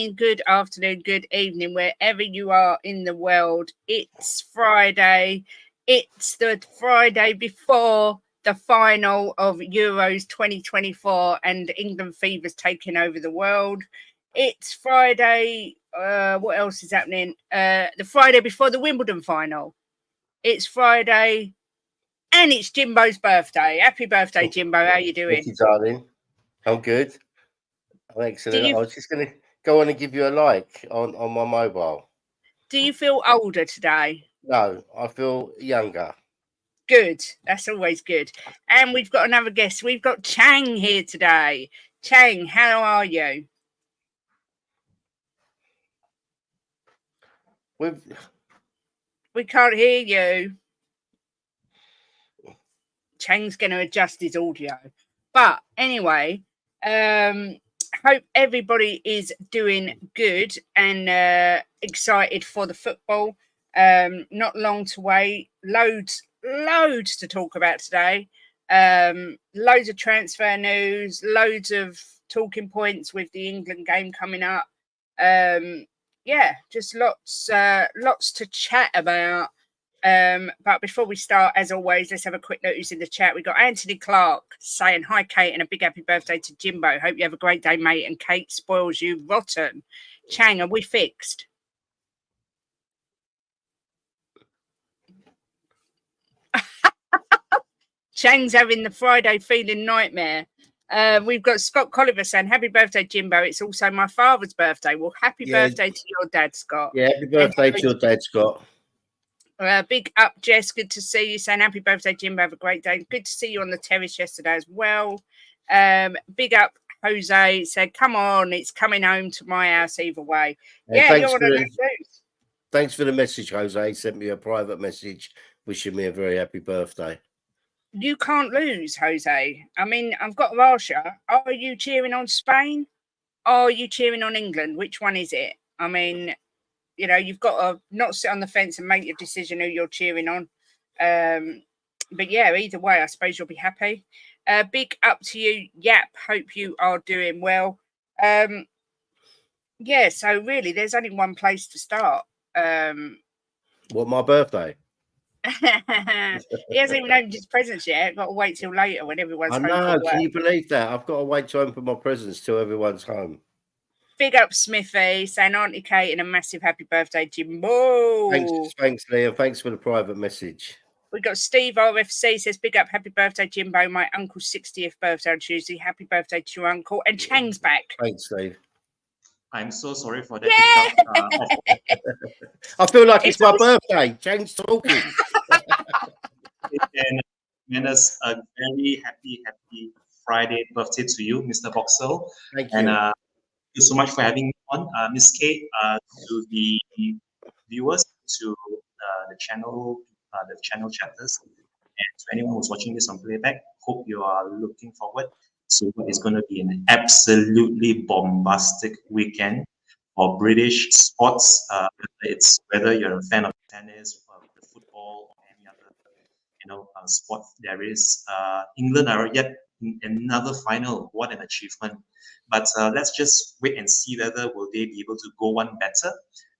morning, good afternoon, good evening, wherever you are in the world. It's Friday. It's the Friday before the final of Euros 2024 and England fever's taking over the world. It's Friday. What else is happening? The Friday before the Wimbledon final. It's Friday. And it's Jimbo's birthday. Happy birthday, Jimbo. How you doing? Thank you, darling. I'm good. I'm excellent. I was just going to go on and give you a like on my mobile. Do you feel older today? No, I feel younger. Good. That's always good. And we've got another guest. We've got Chang here today. Chang, how are you? We can't hear you. Chang's going to adjust his audio. But anyway, hope everybody is doing good and excited for the football. Not long to wait. Loads to talk about today. Loads of transfer news, loads of talking points with the England game coming up. Just lots to chat about. But before we start, as always, let's have a quick notice in the chat. We got Anthony Clark saying hi, Kate, and a big happy birthday to Jimbo. Hope you have a great day, mate. And Kate spoils you rotten. Chang, are we fixed? Chang's having the Friday feeling nightmare. We've got Scott Colliver saying, happy birthday, Jimbo. It's also my father's birthday. Well, happy birthday to your dad, Scott. Yeah, happy birthday to your dad, Scott. Big up, Jess. Good to see you. Saying happy birthday, Jimbo. Have a great day. Good to see you on the terrace yesterday as well. Big up, Jose. Said, come on, it's coming home to my house either way. And yeah, you're on a news. Thanks for the message, Jose. He sent me a private message wishing me a very happy birthday. You can't lose, Jose. I mean, I've got to ask you, are you cheering on Spain or are you cheering on England? Which one is it? I mean, you know, you've got to not sit on the fence and make your decision who you're cheering on. But yeah, either way, I suppose you'll be happy. Big up to you, Yap. Hope you are doing well. Yeah, so really, there's only one place to start. What, my birthday? He hasn't even opened his presents yet. Got to wait till later when everyone's home. I know. Can you believe that? I've got to wait to open my presents till everyone's home. Big up, Smithy, saying Auntie Kate and a massive happy birthday, Jimbo. Thanks, Liam. Thanks for the private message. We got Steve RFC says, big up, happy birthday, Jimbo. My uncle's 60th birthday on Tuesday. Happy birthday to your uncle. And Chang's back. Thanks, Steve. I'm so sorry for that. Yeah. I feel like it's my birthday. Chang's talking. And Menace, a very happy Friday birthday to you, Mr. Boxell. Thank you. And thank you so much for having me on, Miss Kate, to the viewers, to the channel chatters, and to anyone who's watching this on playback. Hope you are looking forward to what is going to be an absolutely bombastic weekend for British sports. Whether you're a fan of tennis, the football, or any other sport there is. England are yet in another final. What an achievement! But let's just wait and see whether will they be able to go one better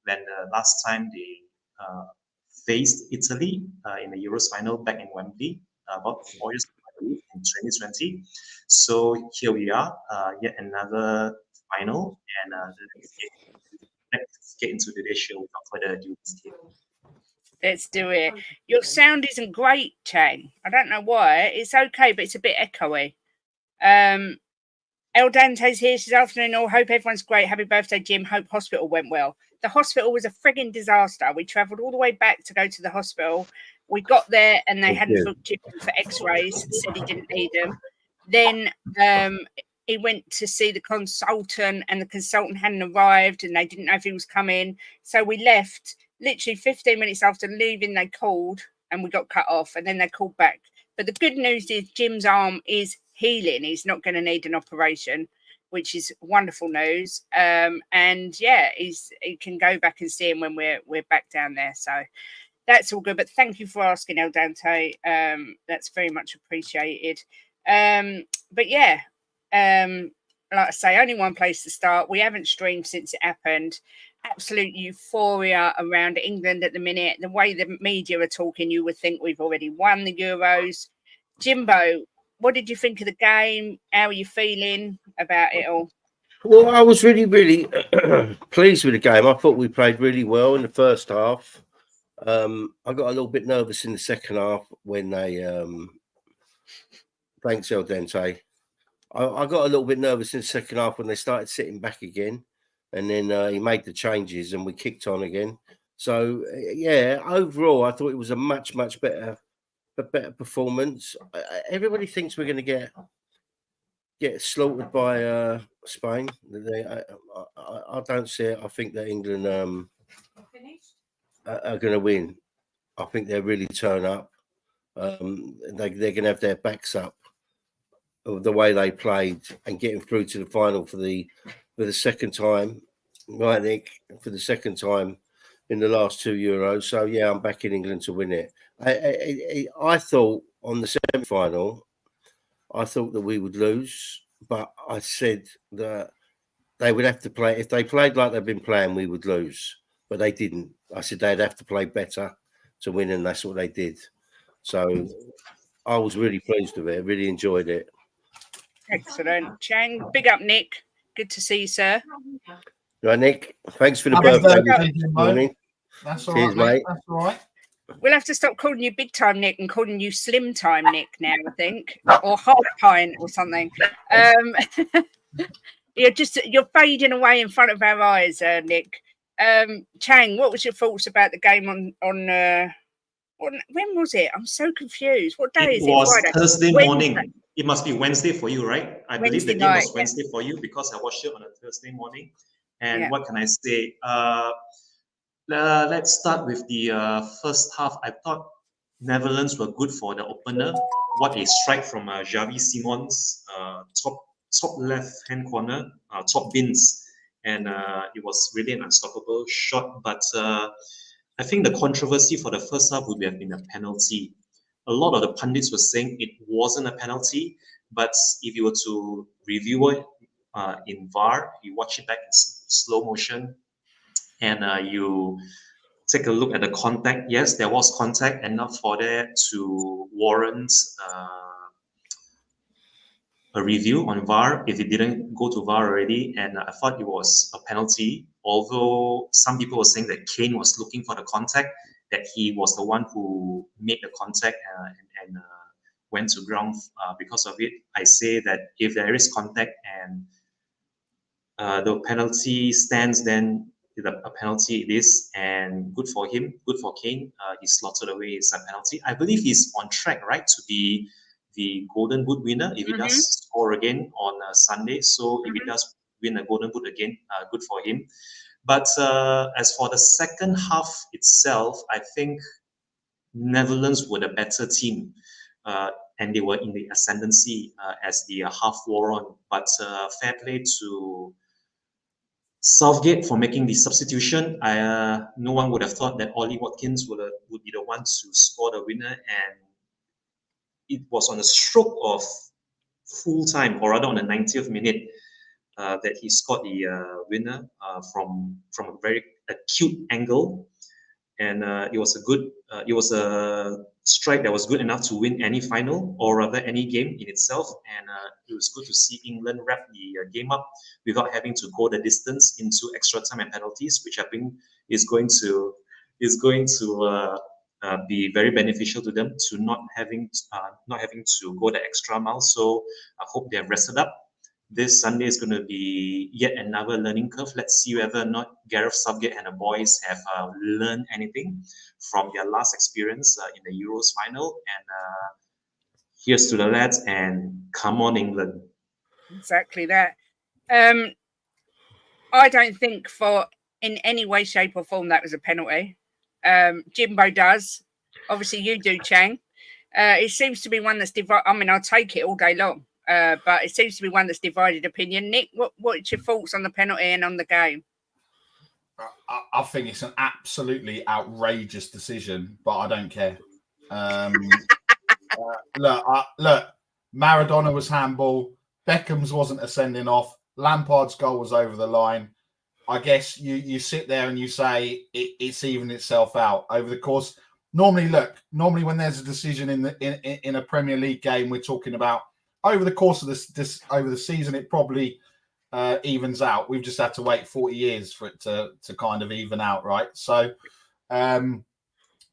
than the last time they faced Italy in the Euros final back in Wembley about 4 years ago, in 2020. So here we are, yet another final, and let's get into today's show without further ado. Let's do it. Your sound isn't great, Chang. I don't know why. It's okay, but it's a bit echoey. El Dante's here. She's afternoon all. Hope everyone's great. Happy birthday, Jim. Hope hospital went well. The hospital was a frigging disaster. We travelled all the way back to go to the hospital. We got there and they hadn't booked Jim for x-rays, said he didn't need them. Then he went to see the consultant and the consultant hadn't arrived and they didn't know if he was coming. So we left. Literally 15 minutes after leaving, they called and we got cut off and then they called back. But the good news is Jim's arm is healing. He's not going to need an operation, which is wonderful news. And yeah, he can go back and see him when we're back down there. So that's all good. But thank you for asking, El Dante. That's very much appreciated. But yeah, like I say, only one place to start. We haven't streamed since it happened. Absolute euphoria around England at the minute. The way the media are talking, you would think we've already won the Euros. Jimbo, what did you think of the game? How are you feeling about it all? Well, I was really, really pleased with the game. I thought we played really well in the first half. I got a little bit nervous in the second half when they thanks El Dente. I got a little bit nervous in the second half when they started sitting back again, and then he made the changes and we kicked on again. So yeah, overall, I thought it was a much better performance. Everybody thinks we're going to get slaughtered by Spain. I don't see it. I think that England are going to win. I think they'll really turn up. They're going to have their backs up of the way they played and getting through to the final for the second time, right, Nick? For the second time in the last 2 Euros. So yeah, I'm backing England to win it. I thought on the semi-final, I thought that we would lose, but I said that they would have to play. If they played like they've been playing, we would lose, but they didn't. I said they'd have to play better to win, and that's what they did. So I was really pleased with it. Really enjoyed it. Excellent. Chang, big up, Nick. Good to see you, sir. Right, Nick. Thanks for the birthday morning. That's all right, mate. That's all right. We'll have to stop calling you Big Time Nick and calling you Slim Time Nick now, I think, or Half Pint or something. You're fading away in front of our eyes, Nick. Chang, what was your thoughts about the game on when was it? I'm so confused. What day is it? It was Friday? Thursday Wednesday. morning. It must be Wednesday for you, right? I believe the game was Wednesday for you because I watched it on a Thursday morning. And what can I say? Let's start with the first half. I thought Netherlands were good for the opener. What a strike from Xavi Simons, top left-hand corner, top bins. And it was really an unstoppable shot. But I think the controversy for the first half would have been a penalty. A lot of the pundits were saying it wasn't a penalty, but if you were to review it in VAR, you watch it back in slow motion, and you take a look at the contact. Yes, there was contact, enough for that to warrant a review on VAR if it didn't go to VAR already, and I thought it was a penalty, although some people were saying that Kane was looking for the contact, that he was the one who made the contact and went to ground because of it. I say that if there is contact and the penalty stands, then a penalty it is, and good for him, good for Kane. He slotted away his penalty. I believe he's on track, right, to be the Golden Boot winner if he does score again on Sunday. So if he does win a Golden Boot again, good for him. But as for the second half itself, I think Netherlands were the better team, and they were in the ascendancy as the half wore on. But fair play to Southgate for making the substitution. No one would have thought that Ollie Watkins would be the one to score the winner, and it was on a stroke of full time, or rather on the 90th minute, that he scored the winner from a very acute angle, and it was a strike that was good enough to win any final, or rather any game in itself. And it was good to see England wrap the game up without having to go the distance into extra time and penalties, which I think is going to be very beneficial to them, to not having to go the extra mile. So I hope they have rested up. This Sunday is going to be yet another learning curve. Let's see whether or not Gareth Southgate and the boys have learned anything from their last experience in the Euros final. And here's to the lads, and come on, England. Exactly that. I don't think in any way, shape or form that was a penalty. Jimbo does. Obviously you do, Chang. It seems to be one that's divided. I mean, I'll take it all day long. But it seems to be one that's divided opinion. Nick, what's your thoughts on the penalty and on the game? I think it's an absolutely outrageous decision, but I don't care. Look, Maradona was handball. Beckham's wasn't a sending off. Lampard's goal was over the line. I guess you sit there and you say it's evened itself out over the course. Normally when there's a decision in a Premier League game, we're talking about over the course of this over the season, it probably evens out. We've just had to wait 40 years for it to kind of even out, right? So,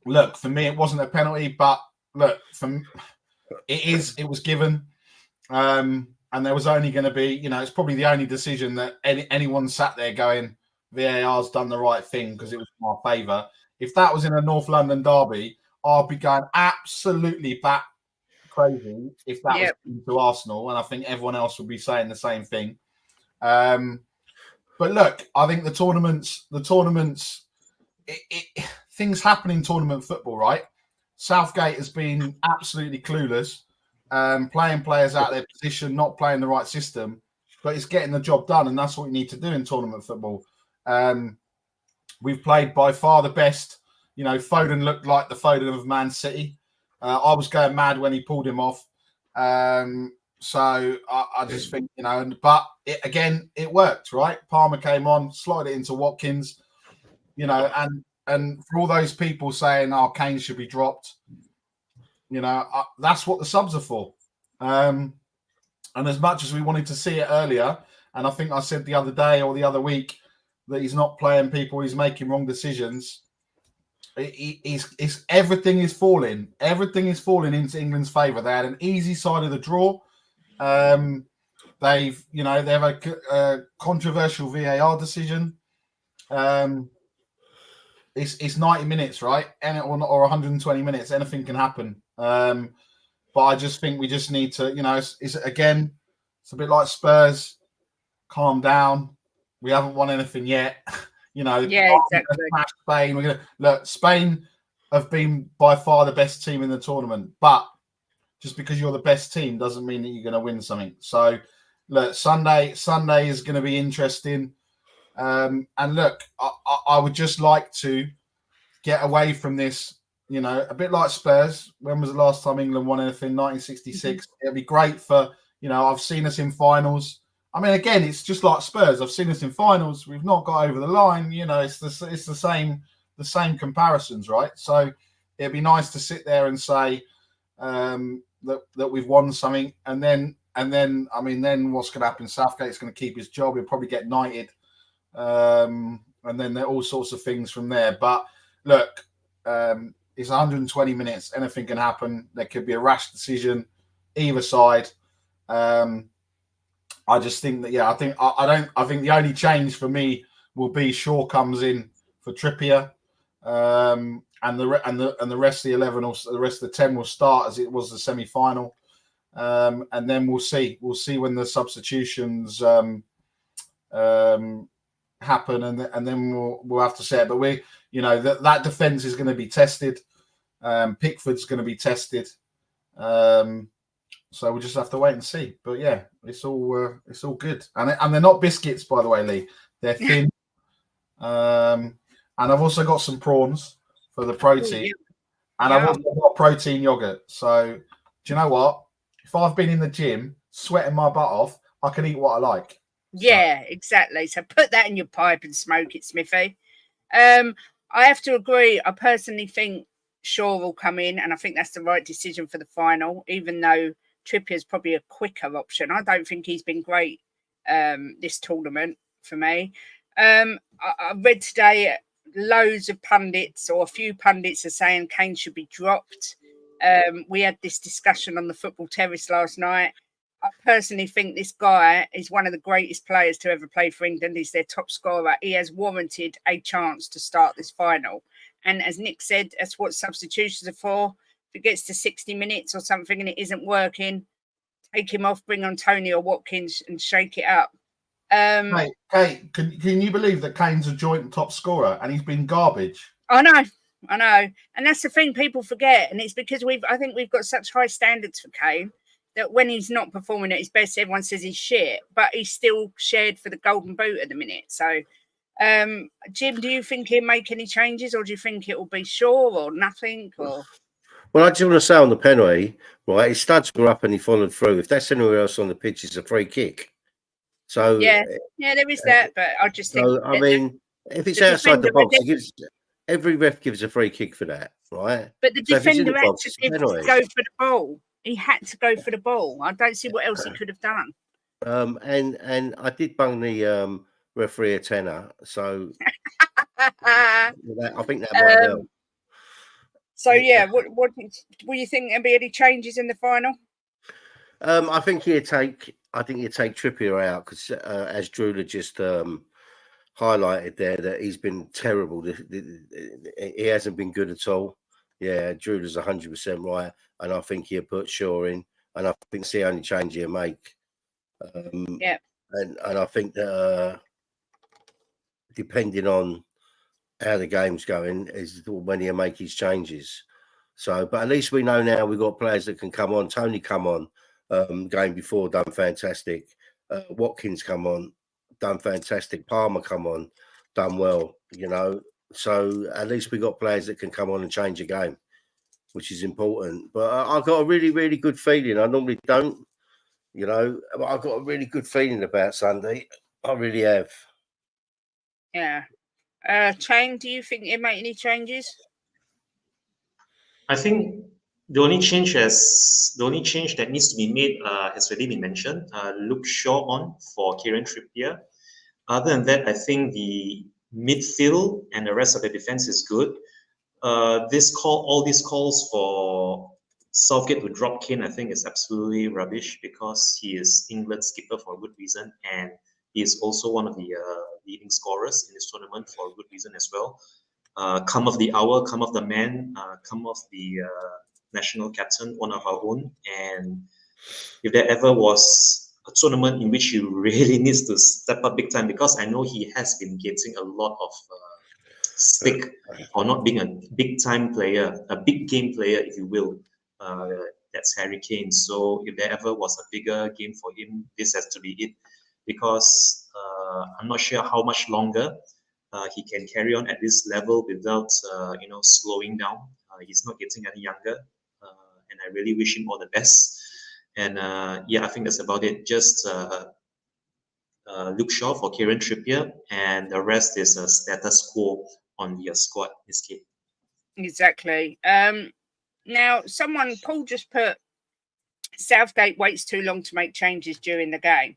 look, for me, it wasn't a penalty, but look, it was given. And there was only going to be, it's probably the only decision that anyone sat there going, VAR's done the right thing because it was in our favour. If that was in a North London derby, I'd be going absolutely bat crazy if that was into Arsenal, and I think everyone else would be saying the same thing. But look, I think the tournaments, things happen in tournament football, right? Southgate has been absolutely clueless. Playing players out of their position, not playing the right system, but it's getting the job done, and that's what you need to do in tournament football. We've played by far the best. Foden looked like the Foden of Man City. I was going mad when he pulled him off. So I just think, but it worked, right? Palmer came on, slotted it into Watkins, and for all those people saying, Kane should be dropped, that's what the subs are for. And as much as we wanted to see it earlier, and I think I said the other day or the other week that he's not playing people, he's making wrong decisions. Everything is falling. Everything is falling into England's favour. They had an easy side of the draw. They have a controversial VAR decision. It's 90 minutes, right? Or 120 minutes. Anything can happen. But I just think we just need to, it's a bit like Spurs. Calm down. We haven't won anything yet. Exactly. Spain. We're gonna look. Spain have been by far the best team in the tournament, but just because you're the best team doesn't mean that you're going to win something. So, look, Sunday is going to be interesting. And look, I would just like to get away from this. A bit like Spurs. When was the last time England won anything? 1966. It'd be great for, I've seen us in finals. I mean, again, it's just like Spurs. I've seen us in finals. We've not got over the line. It's the same comparisons, right? So it'd be nice to sit there and say that we've won something, and then what's going to happen? Southgate's going to keep his job. He'll probably get knighted, and then there are all sorts of things from there. But look, it's 120 minutes. Anything can happen. There could be a rash decision either side. I just think that I think the only change for me will be Shaw comes in for Trippier, and the rest of the 11 or the rest of the 10 will start as it was the semi-final, and then we'll see when the substitutions happen, and then we'll have to say it. But that defense is going to be tested. Pickford's going to be tested. So we'll just have to wait and see. But yeah, it's all good, and they're not biscuits, by the way, Lee. They're thin. And I've also got some prawns for the protein, and I've also got protein yogurt. So do you know what? If I've been in the gym sweating my butt off, I can eat what I like. Yeah, exactly. So put that in your pipe and smoke it, Smithy. I have to agree. I personally think Shaw will come in, and I think that's the right decision for the final, even though Trippier is probably a quicker option. I don't think he's been great this tournament for me. I read today loads of pundits, or a few pundits, are saying Kane should be dropped. We had this discussion on the football terrace last night. I personally think this guy is one of the greatest players to ever play for England. He's their top scorer. He has warranted a chance to start this final. And as Nick said, that's what substitutions are for. If it gets to 60 minutes or something and it isn't working, take him off, bring on Tony or Watkins and shake it up. Kate, can you believe that Kane's a joint top scorer and he's been garbage? I know. And that's the thing people forget. And it's because I think we've got such high standards for Kane that when he's not performing at his best, everyone says he's shit, but he's still shared for the Golden Boot at the minute. So, Jim, do you think he'll make any changes, or do you think it will be Shaw or nothing? Or well, I just want to say on the penalty, right? His studs were up and he followed through. If that's anywhere else on the pitch, it's a free kick. So yeah, there is that, but I just think. So I mean, if it's the outside the defender- box, every ref gives a free kick for that, right? But the So if it's in defender the had box, to it's a penalty. go for the ball. He had to go for the ball. I don't see what else he could have done. And I did bung the referee a tenner, so I think that might have helped. So yeah, what will you think there'll be any changes in the final? I think he'd take Trippier out because, as Drew had just highlighted there, that he's been terrible. He hasn't been good at all. Yeah, Drew is 100% right, and I think he'll put Shaw in, and I think it's the only change he'll make. Yeah, and I think that depending on how the game's going is when he'll make his changes. So, but at least we know now we've got players that can come on. Tony come on, game before, done fantastic. Watkins come on, done fantastic. Palmer come on, done well, you know. So at least we got players that can come on and change a game, which is important. But I've got a really, really good feeling. I normally don't, you know, but I've got a really good feeling about Sunday. I really have. yeah. Chang, do you think he'll make any changes? I think the only change that needs to be made has already been mentioned. Luke Shaw on for Kieran Trippier. Other than that, I think the midfield and the rest of the defense is good. All these calls for Southgate to drop Kane, I think is absolutely rubbish because he is England's skipper for a good reason, and he is also one of the leading scorers in this tournament for a good reason as well. Come of the hour, come of the man, come of the national captain, one of our own. And if there ever was a tournament in which he really needs to step up big time, because I know he has been getting a lot of stick for not being a big time player, a big game player, if you will. That's Harry Kane. So if there ever was a bigger game for him, this has to be it, because I'm not sure how much longer he can carry on at this level without slowing down. He's not getting any younger, and I really wish him all the best. And I think that's about it. Just Luke Shaw for Kieran Trippier, and the rest is a status quo on the squad this game. Exactly. Now, Paul just put Southgate waits too long to make changes during the game.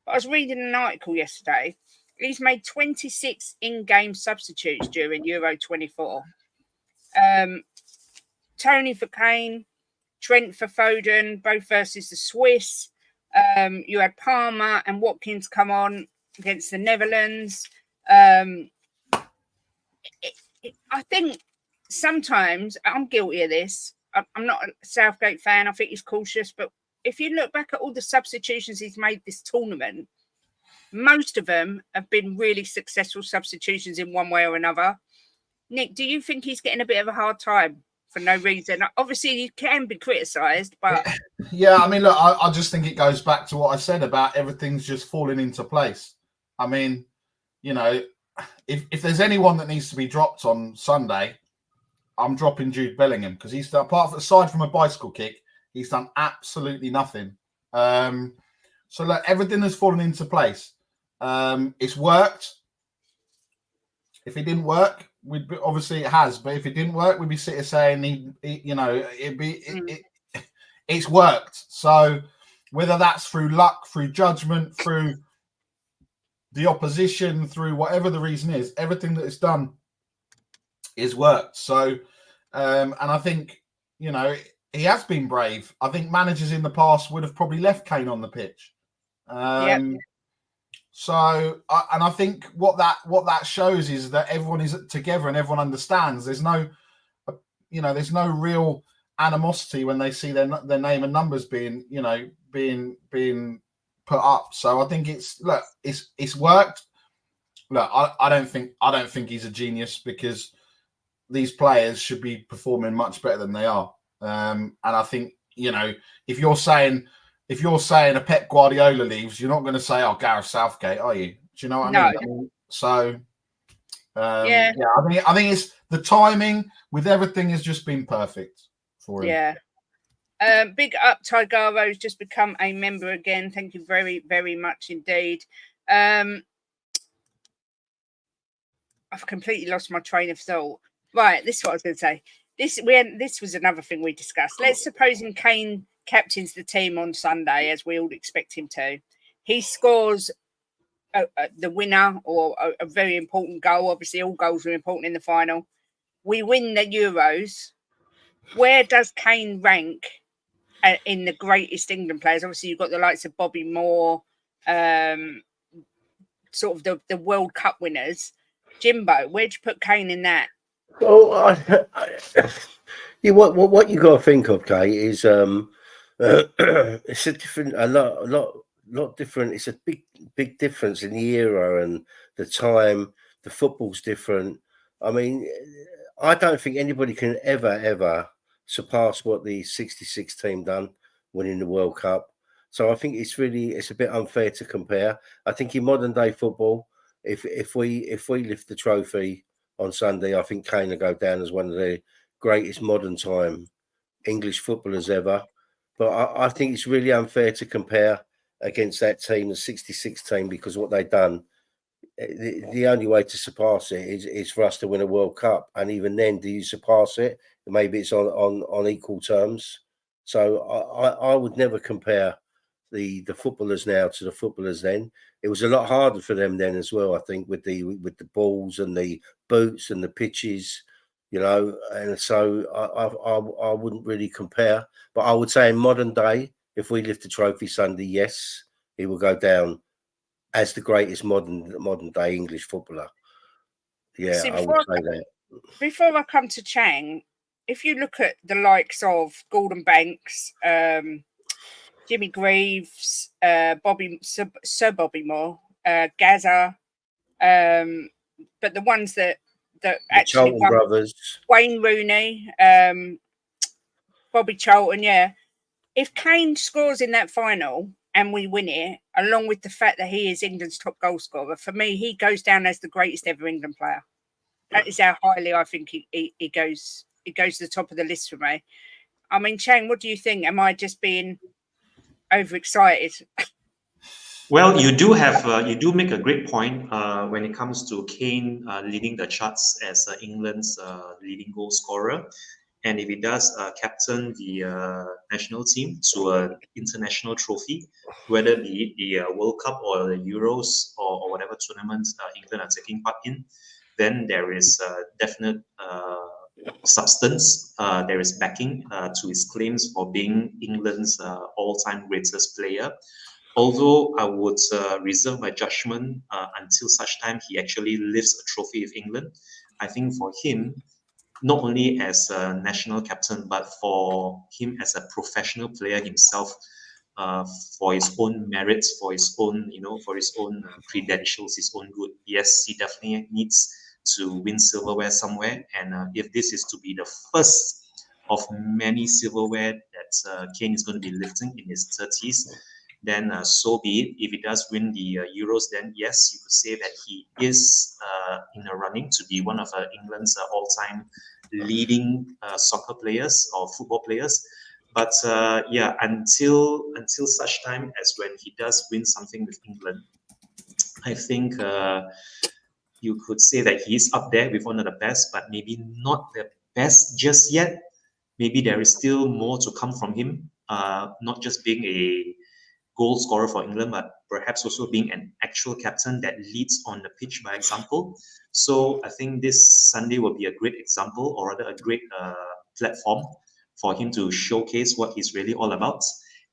But I was reading an article yesterday. He's made 26 in-game substitutes during Euro 24. Tony for Kane, Trent for Foden, both versus the Swiss. You had Palmer and Watkins come on against the Netherlands. I think sometimes I'm guilty of this. I'm not a Southgate fan. I think he's cautious. But if you look back at all the substitutions he's made this tournament, most of them have been really successful substitutions in one way or another. Nick, do you think he's getting a bit of a hard time for no reason? Obviously, he can be criticised, but... Yeah, I mean, look, I just think it goes back to what I said about everything's just falling into place. I mean, you know, if there's anyone that needs to be dropped on Sunday, I'm dropping Jude Bellingham, because he's done, aside from a bicycle kick, he's done absolutely nothing. So look, everything has fallen into place. It's worked. If it didn't work, obviously it has. But if it didn't work, we'd be sitting saying, it's worked. So whether that's through luck, through judgment, through the opposition, through whatever the reason is, everything that it's done is worked. So, and I think, you know, he has been brave. I think managers in the past would have probably left Kane on the pitch. So, and I think what that shows is that everyone is together and everyone understands. There's no real animosity when they see their name and numbers being put up. So I think it's worked. Look, I don't think he's a genius, because these players should be performing much better than they are. And I think, you know, if you're saying a Pep Guardiola leaves, you're not going to say, "Oh, Gareth Southgate," are you? Do you know what I mean? So, I think it's the timing with everything has just been perfect for him. Yeah. Big up, Tigaro's just become a member again. Thank you very, very much indeed. I've completely lost my train of thought. Right, this is what I was going to say. This was another thing we discussed. Let's suppose Kane captains the team on Sunday, as we all expect him to. He scores the winner or a very important goal. Obviously, all goals are important in the final. We win the Euros. Where does Kane rank in the greatest England players? Obviously, you've got the likes of Bobby Moore, sort of the World Cup winners. Jimbo, where'd you put Kane in that? Oh, what you got to think of, Kate, is it's a lot different. It's a big difference in the era and the time. The football's different. I mean, I don't think anybody can ever surpass what the '66 team done winning the World Cup. So I think it's a bit unfair to compare. I think in modern day football, if we lift the trophy on Sunday, I think Kane will go down as one of the greatest modern time English footballers ever. But I think it's really unfair to compare against that team, the '66 team, because what they've done. The only way to surpass it is for us to win a World Cup, and even then, do you surpass it? Maybe it's on equal terms. So I would never compare the footballers now to the footballers then. It was a lot harder for them then as well, I think, with the balls and the boots and the pitches, and so I wouldn't really compare. But I would say in modern day, if we lift the trophy Sunday, yes, he will go down as the greatest modern day English footballer. Yeah, I would say that. Before I come to Chang, if you look at the likes of Gordon Banks, Jimmy Greaves, Sir Bobby Moore, Gaza, but the ones that actually Charlton brothers, Wayne Rooney, Bobby Charlton, yeah. If Kane scores in that final and we win it, along with the fact that he is England's top goal scorer, for me, he goes down as the greatest ever England player. That is how highly I think he goes. He goes to the top of the list for me. I mean, Chang, what do you think? Am I just being overexcited? Well, you do make a great point when it comes to Kane leading the charts as England's leading goal scorer. And if he does captain the national team to an international trophy, whether it be the World Cup or the Euros or whatever tournaments England are taking part in, then there is definite substance, there is backing to his claims for being England's all-time greatest player. Although I would reserve my judgment until such time he actually lifts a trophy with England. I think for him, not only as a national captain, but for him as a professional player himself, for his own merits, for his own, credentials, his own good. Yes, he definitely needs to win silverware somewhere. And if this is to be the first of many silverware that Kane is going to be lifting in his 30s, then so be it. If he does win the Euros, then yes, you could say that he is in a running to be one of England's all-time leading soccer players or football players. But yeah, until such time as when he does win something with England, I think you could say that he's up there with one of the best, but maybe not the best just yet. Maybe there is still more to come from him, not just being a goal scorer for England, but perhaps also being an actual captain that leads on the pitch by example. So I think this Sunday will be a great example, or rather a great platform for him to showcase what he's really all about.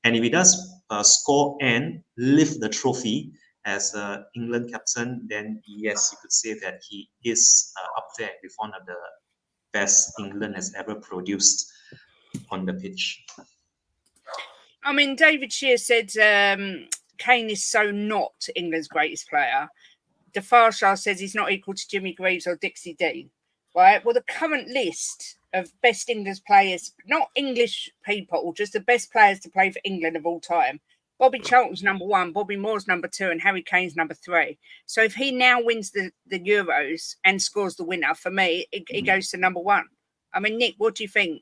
And if he does score and lift the trophy as England captain, then yes, you could say that he is up there with one of the best England has ever produced on the pitch. I mean, David Shear said Kane is so not England's greatest player. Defarshar says he's not equal to Jimmy Greaves or Dixie Dean. Right? Well, the current list of best England players, not English people, just the best players to play for England of all time. Bobby Charlton's number 1, Bobby Moore's number 2, and Harry Kane's number 3. So if he now wins the Euros and scores the winner, for me, it goes to number 1. I mean, Nick, what do you think?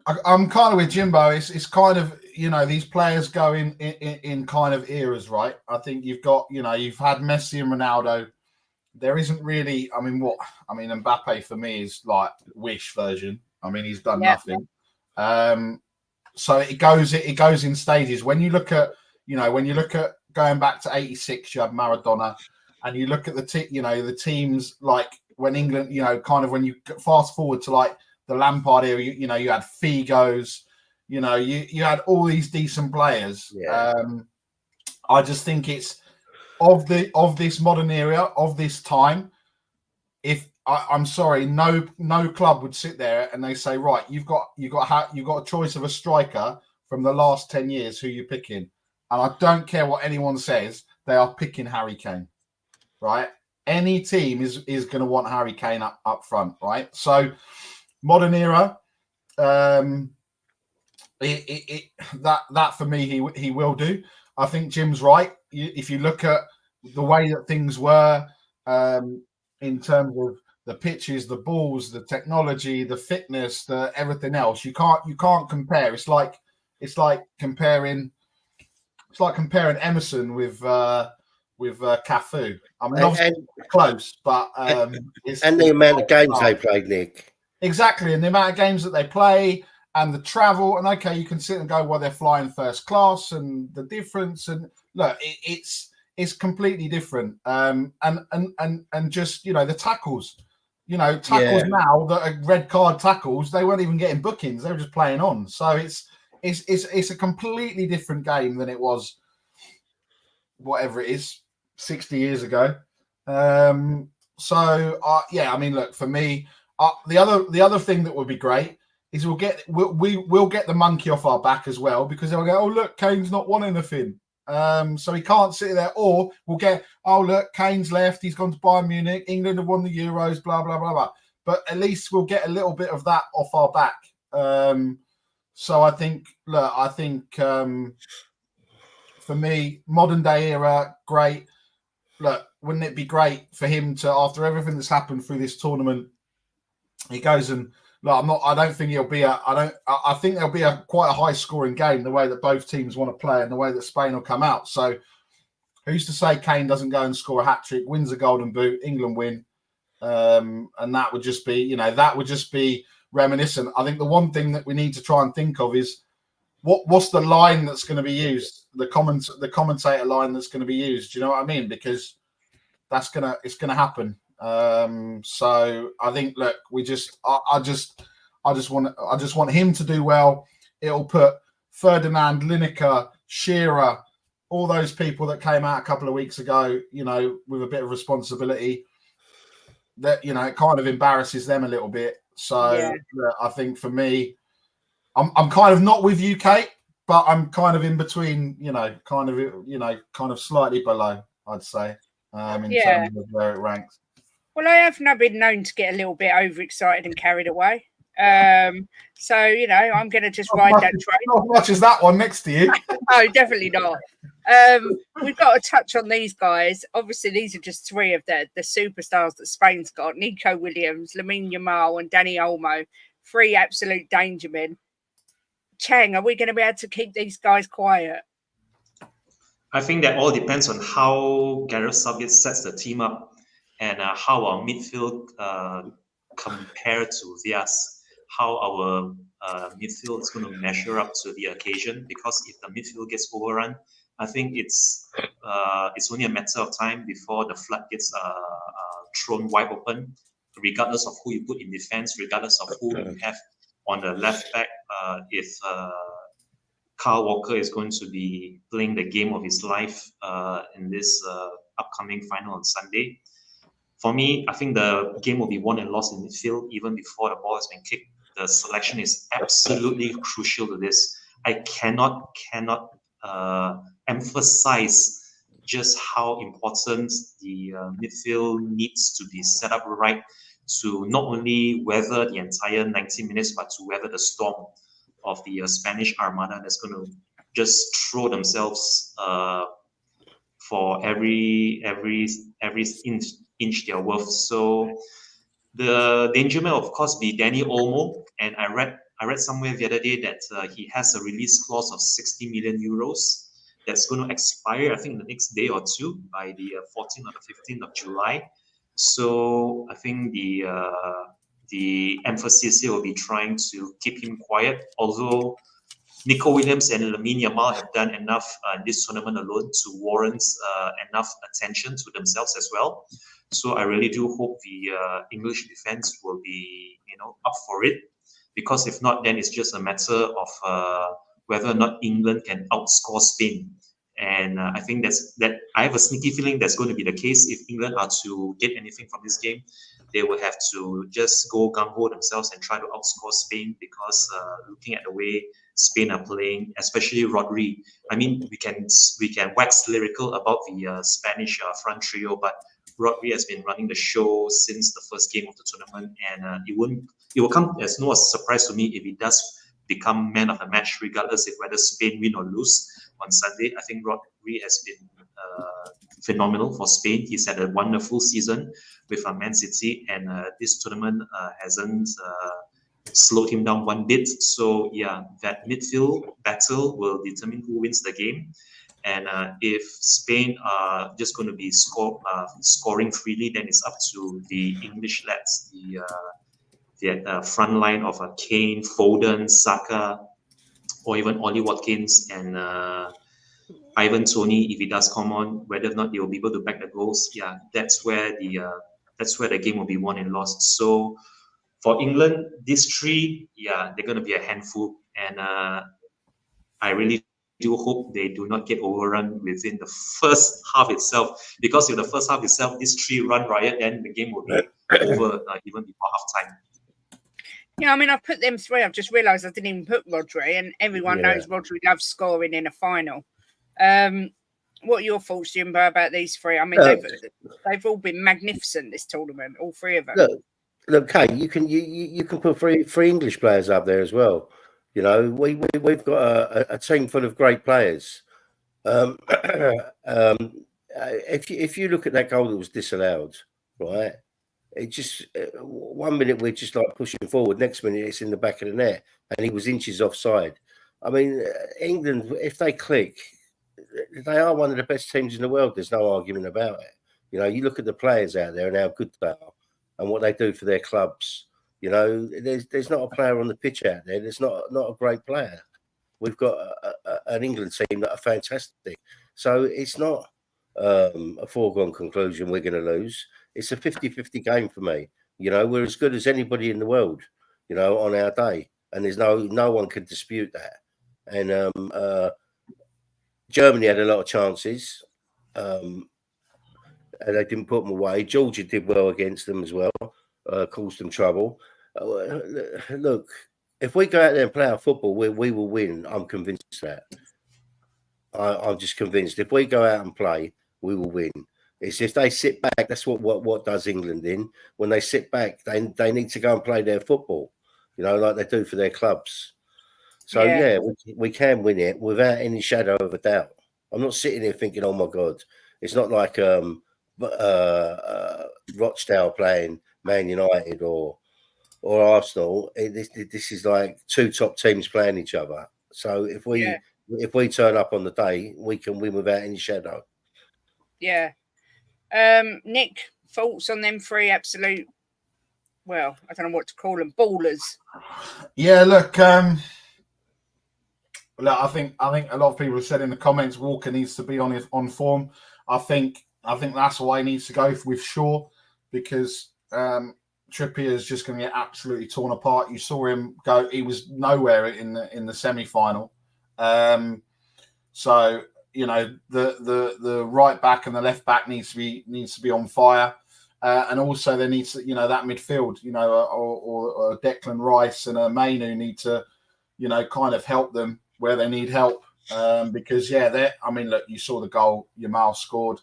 I'm kind of with Jimbo. It's kind of, you know, these players go in kind of eras, right? I think you've got, you know, you've had Messi and Ronaldo. There isn't really, Mbappe for me is like Wish version. I mean, he's done nothing. So it goes in stages. When you look at going back to '86, you have Maradona, and you look at the teams like when England, you know, kind of when you fast forward to like the Lampard era, you know, you had Figos, you know, you had all these decent players. Yeah. I just think it's of this modern era, of this time. If I'm sorry, no club would sit there and they say, right, you've got a choice of a striker from the last 10 years, who you're picking, and I don't care what anyone says, they are picking Harry Kane, right? Any team is going to want Harry Kane up front, right? So modern era, that for me, he will do. I think Jim's right. If you look at the way that things were, in terms of the pitches, the balls, the technology, the fitness, the everything else, you can't compare. It's like comparing Emerson with Cafu. I mean, obviously close, but the amount of games they played, Nick. Exactly, and the amount of games that they play and the travel. And okay, you can sit and go, well, they're flying first class, and the difference. And look, it's completely different. And just, you know, the tackles. You know, tackles now that are red card tackles, they weren't even getting bookings; they were just playing on. So it's a completely different game than it was, whatever it is, 60 years ago. I mean, look, for me, the other thing that would be great is we'll get the monkey off our back as well, because they'll go, oh look, Kane's not won anything. So he can't sit there, or we'll get, oh look, Kane's left, he's gone to Bayern Munich, England have won the Euros, blah blah blah blah. But at least we'll get a little bit of that off our back. So I think for me, modern day era, great. Look, wouldn't it be great for him to, after everything that's happened through this tournament, he goes and, look, I don't think it'll be I think there'll be quite a high scoring game, the way that both teams want to play and the way that Spain will come out. So who's to say Kane doesn't go and score a hat-trick, wins a golden boot, England win. And that would just be reminiscent. I think the one thing that we need to try and think of is what's the line that's going to be used, the commentator line that's going to be used. Do you know what I mean? Because it's gonna happen. So I think, look, I just want him to do well. It'll put Ferdinand, Lineker, Shearer, all those people that came out a couple of weeks ago, you know, with a bit of responsibility. That, you know, it kind of embarrasses them a little bit. So I think for me, I'm kind of not with you, Kate, but I'm kind of in between, kind of slightly below, I'd say, in terms of where it ranks. Well, I have now been known to get a little bit overexcited and carried away. So, you know, I'm going to just ride that train. Not as much as that one next to you. No, definitely not. We've got to touch on these guys. Obviously, these are just three of the superstars that Spain's got. Nico Williams, Lamine Yamal and Dani Olmo. Three absolute danger men. Chang, are we going to be able to keep these guys quiet? I think that all depends on how Gareth Southgate sets the team up and how our midfield compare to theirs, how our midfield is going to measure up to the occasion. Because if the midfield gets overrun, I think it's only a matter of time before the floodgates are thrown wide open, regardless of who you put in defense, regardless of who you have on the left back. If Kyle Walker is going to be playing the game of his life in this upcoming final on Sunday. For me, I think the game will be won and lost in midfield even before the ball has been kicked. The selection is absolutely crucial to this. I cannot emphasize just how important the midfield needs to be set up right to not only weather the entire 90 minutes, but to weather the storm of the Spanish Armada that's going to just throw themselves for every inch they're worth. So the danger may, of course, be Dani Olmo, and I read I read somewhere the other day that he has a release clause of 60 million euros that's going to expire, I think, the next day or two, by the 14th or the 15th of July. So I think the emphasis here will be trying to keep him quiet, although Nico Williams and Lamine Yamal have done enough in this tournament alone to warrant enough attention to themselves as well. So I really do hope the English defense will be, up for it, because if not, then it's just a matter of whether or not England can outscore Spain. And I think that I have a sneaky feeling that's going to be the case. If England are to get anything from this game, they will have to just go gung-ho themselves and try to outscore Spain, because looking at the way Spain are playing, especially Rodri. I mean, we can wax lyrical about the Spanish front trio, but Rodri has been running the show since the first game of the tournament, and it will come as no surprise to me if he does become man of the match, regardless of whether Spain win or lose on Sunday. I think Rodri has been phenomenal for Spain. He's had a wonderful season with Man City, and this tournament hasn't slowed him down one bit. So yeah, that midfield battle will determine who wins the game. And if Spain are just going to be scoring freely, then it's up to the English lads, the front line of Kane, Foden, Saka, or even Ollie Watkins and Ivan Toney, if he does come on, whether or not they will be able to back the goals. Yeah, that's where the game will be won and lost. So for England, these three, yeah, they're going to be a handful, and I really do hope they do not get overrun within the first half itself, because if the first half itself, these three run riot, then the game will be over even before halftime. Yeah, I mean, I've put them three. I've just realised I didn't even put Rodri, and everyone knows Rodri loves scoring in a final. What are your thoughts, Jimbo, about these three? I mean, they've all been magnificent this tournament, all three of them. Look, Kate, you can put three English players up there as well. You know, we've got a team full of great players. If you look at that goal that was disallowed, right? It just 1 minute we're just like pushing forward, next minute it's in the back of the net, and he was inches offside. I mean, England, if they click, they are one of the best teams in the world. There's no argument about it. You know, you look at the players out there and how good they are, and what they do for their clubs. You know, there's not a player on the pitch out there that's not a great player. We've got an England team that are fantastic. So it's not a foregone conclusion we're going to lose. It's a 50-50 game for me. You know, we're as good as anybody in the world, you know, on our day. And there's no one can dispute that. And Germany had a lot of chances. And they didn't put them away. Georgia did well against them as well, caused them trouble. Look, if we go out there and play our football, we will win. I'm convinced of that. I'm just convinced. If we go out and play, we will win. It's if they sit back. That's what does England in. When they sit back, they need to go and play their football, you know, like they do for their clubs. So yeah, we can win it without any shadow of a doubt. I'm not sitting here thinking, oh my God, it's not like Rochdale playing Man United or Arsenal. This is like two top teams playing each other. So if we turn up on the day, we can win without any shadow. Yeah. Nick, thoughts on them three absolute, well, I don't know what to call them, ballers. Yeah, look, I think a lot of people have said in the comments Walker needs to be on form. I think that's why he needs to go with Shaw, because Trippier is just going to get absolutely torn apart. You saw him go; he was nowhere in the semi-final. So you know the right back and the left back needs to be on fire, and also there needs to, you know, that midfield, you know, or Declan Rice and Mainu need to, you know, kind of help them where they need help, because I mean, look, you saw the goal Yamal scored.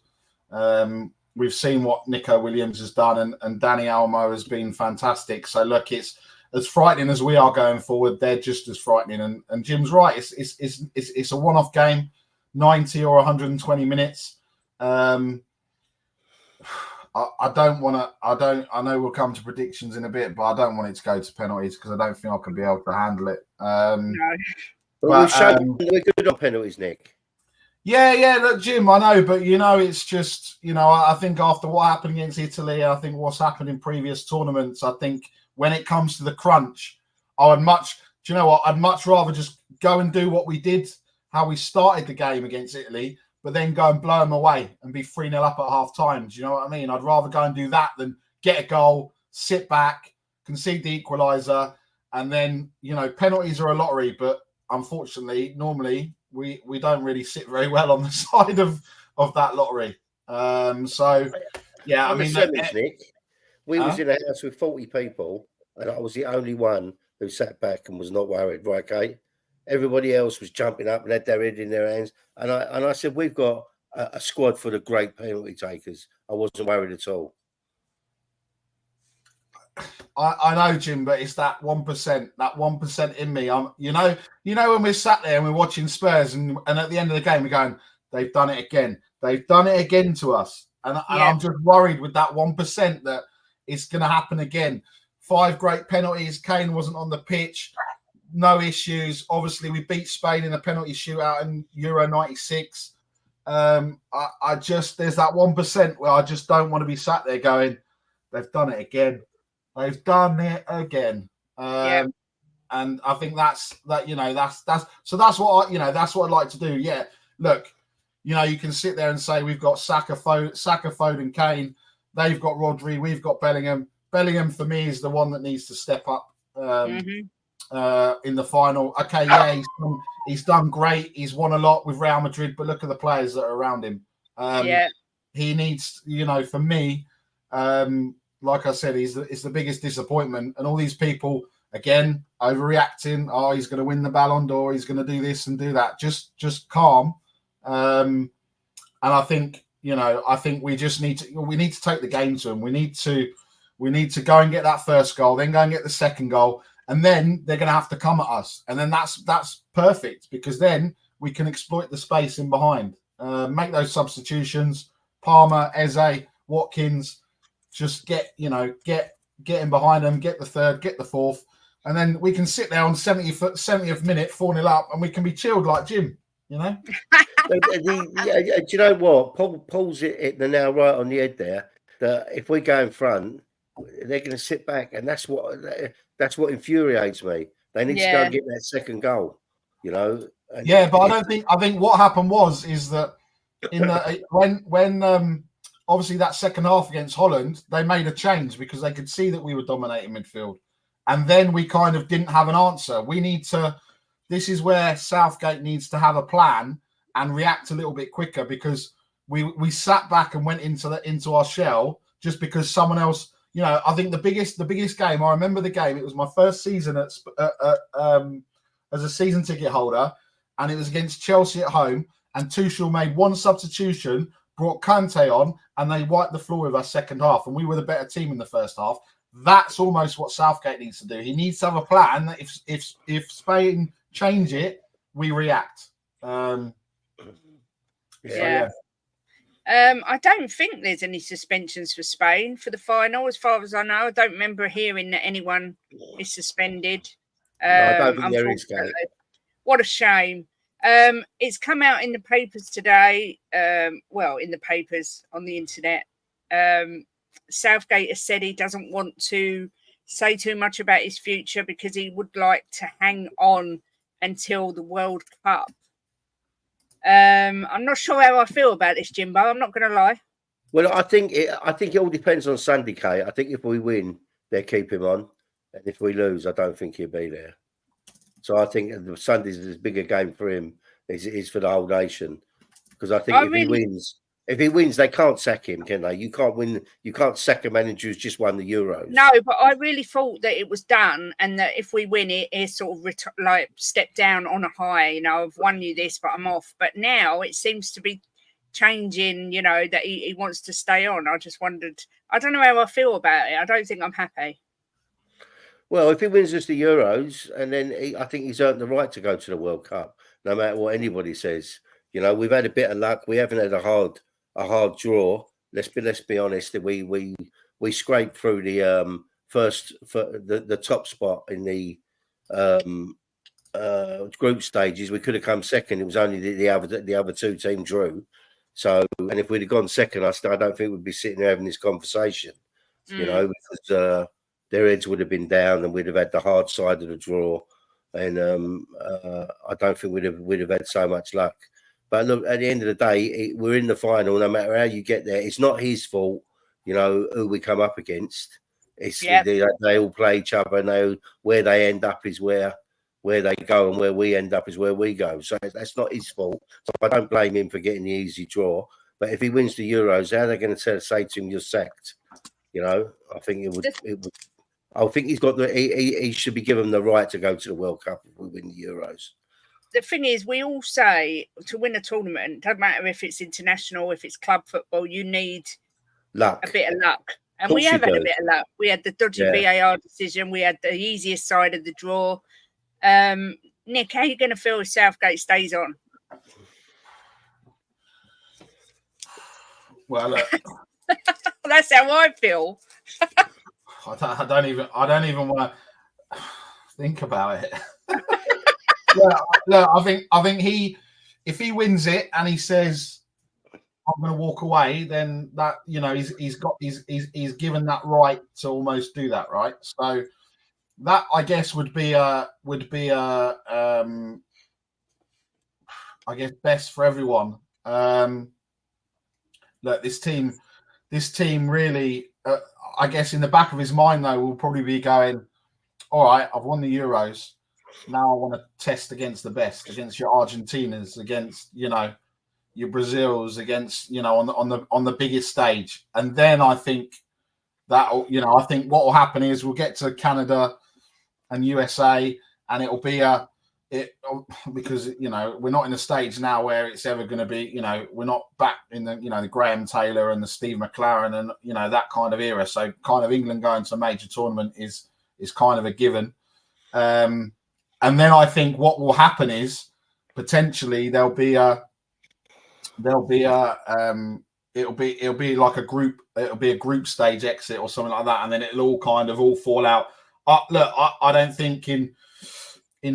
We've seen what Nico Williams has done, and Dani Olmo has been fantastic. So look, it's as frightening as we are going forward. They're just as frightening. And Jim's right. It's a one-off game, 90 or 120 minutes. I don't want to. I know we'll come to predictions in a bit, but I don't want it to go to penalties because I don't think I can be able to handle it. No. But we're good on penalties, Nick. Yeah. Look, Jim, I know, but it's just I think after what happened against Italy, I think what's happened in previous tournaments, I think when it comes to the crunch, I'd much rather just go and do what we did, how we started the game against Italy, but then go and blow them away and be 3-0 up at half time. Do you know what I mean? I'd rather go and do that than get a goal, sit back, concede the equaliser, and then, penalties are a lottery, but unfortunately, normally we don't really sit very well on the side of that lottery. So, yeah, On the semis, Nick, we was in a house with 40 people, and I was the only one who sat back and was not worried, right, Kate? Everybody else was jumping up and had their head in their hands. And I said, we've got a squad full of great penalty takers. I wasn't worried at all. I know, Jim, but it's that 1%, that 1% in me. When we're sat there and we're watching Spurs and at the end of the game, we're going, they've done it again. They've done it again to us. And I'm just worried with that 1% that it's going to happen again. 5 great penalties. Kane wasn't on the pitch. No issues. Obviously, we beat Spain in a penalty shootout in Euro 96. There's that 1% where I just don't want to be sat there going, they've done it again. They've done it again. And I think that's what I'd like to do. Yeah. Look, you can sit there and say we've got Saka, Foden, Kane. They've got Rodri. We've got Bellingham. Bellingham for me is the one that needs to step up in the final. Okay, yeah, he's done great. He's won a lot with Real Madrid, but look at the players that are around him. He needs, for me, like I said, it's the biggest disappointment. And all these people, again, overreacting. Oh, he's going to win the Ballon d'Or. He's going to do this and do that. Just calm. And I think, we just need to take the game to them. We need to go and get that first goal, then go and get the second goal. And then they're going to have to come at us. And then that's perfect because then we can exploit the space in behind. Make those substitutions. Palmer, Eze, Watkins, just get in behind them, get the third, get the fourth. And then we can sit there on 70th minute, 4-0 up, and we can be chilled like Jim, Do you know what? Paul's hit the nail right on the head there. That if we go in front, they're going to sit back, and that's what infuriates me. They need to go and get that second goal, But I think what happened is that in the when obviously that second half against Holland, they made a change because they could see that we were dominating midfield, and then we kind of didn't have an answer. This is where Southgate needs to have a plan and react a little bit quicker because we sat back and went into our shell just because someone else. I think the biggest game. I remember the game. It was my first season as a season ticket holder, and it was against Chelsea at home. And Tuchel made one substitution, brought Kante on, and they wiped the floor with us second half. And we were the better team in the first half. That's almost what Southgate needs to do. He needs to have a plan that if Spain change it, we react. I don't think there's any suspensions for Spain for the final, as far as I know. I don't remember hearing that anyone is suspended. No, I don't think there is, Kate. What a shame. It's come out in the papers today. In the papers on the internet. Southgate has said he doesn't want to say too much about his future because he would like to hang on until the World Cup. I'm not sure how I feel about this, Jimbo. I'm not going to lie. Well, I think it all depends on Sunday, Kate. I think if we win, they keep him on, and if we lose, I don't think he'll be there. So I think the Sunday's as big a game for him as it is for the whole nation, because I think if he wins, they can't sack him, can they? You can't win. You can't sack a manager who's just won the Euros. No, but I really thought that it was done, and that if we win it, he sort of step down on a high. I've won you this, but I'm off. But now it seems to be changing. That he wants to stay on. I just wondered. I don't know how I feel about it. I don't think I'm happy. Well, if he wins us the Euros, and then I think he's earned the right to go to the World Cup, no matter what anybody says. We've had a bit of luck. We haven't had a hard draw, let's be honest. That we scraped through the first for the top spot in the group stages. We could have come second. It was only the other two teams drew. So, and if we'd have gone second, I don't think we'd be sitting there having this conversation. You know, because their heads would have been down, and we'd have had the hard side of the draw. And I don't think we'd have had so much luck. But look, at the end of the day, we're in the final. No matter how you get there, it's not his fault. You know who we come up against. It's they all play each other, and where they end up is where they go, and where we end up is where we go. So that's not his fault. So I don't blame him for getting the easy draw. But if he wins the Euros, how are they going to say to him, "You're sacked"? You know, I think it would. I think he's got he should be given the right to go to the World Cup if we win the Euros. The thing is, we all say to win a tournament, doesn't matter if it's international, if it's club football, you need luck, a bit of luck. And we have had a bit of luck. We had the dodgy VAR decision. We had the easiest side of the draw. Nick, how are you going to feel if Southgate stays on? Well, that's how I feel. I don't even want to think about it. I think if he wins it and he says, "I'm going to walk away," then that, you know, he's given that right to almost do that, right? So that, I guess, would be I guess best for everyone. Look, this team really, I guess in the back of his mind though, will probably be going, "All right, I've won the Euros. Now I want to test against the best, against your Argentinas, against, you know, your Brazils, against, you know, on the biggest stage." And then I think that, you know, I think what will happen is we'll get to Canada and USA, and it'll be because, you know, we're not in a stage now where it's ever going to be, you know, we're not back in the, you know, the Graham Taylor and the Steve McLaren and, you know, that kind of era. So kind of England going to a major tournament is kind of a given. And then I think what will happen is potentially it'll be like a group stage exit or something like that, and then it'll all fall out. Look, I don't think in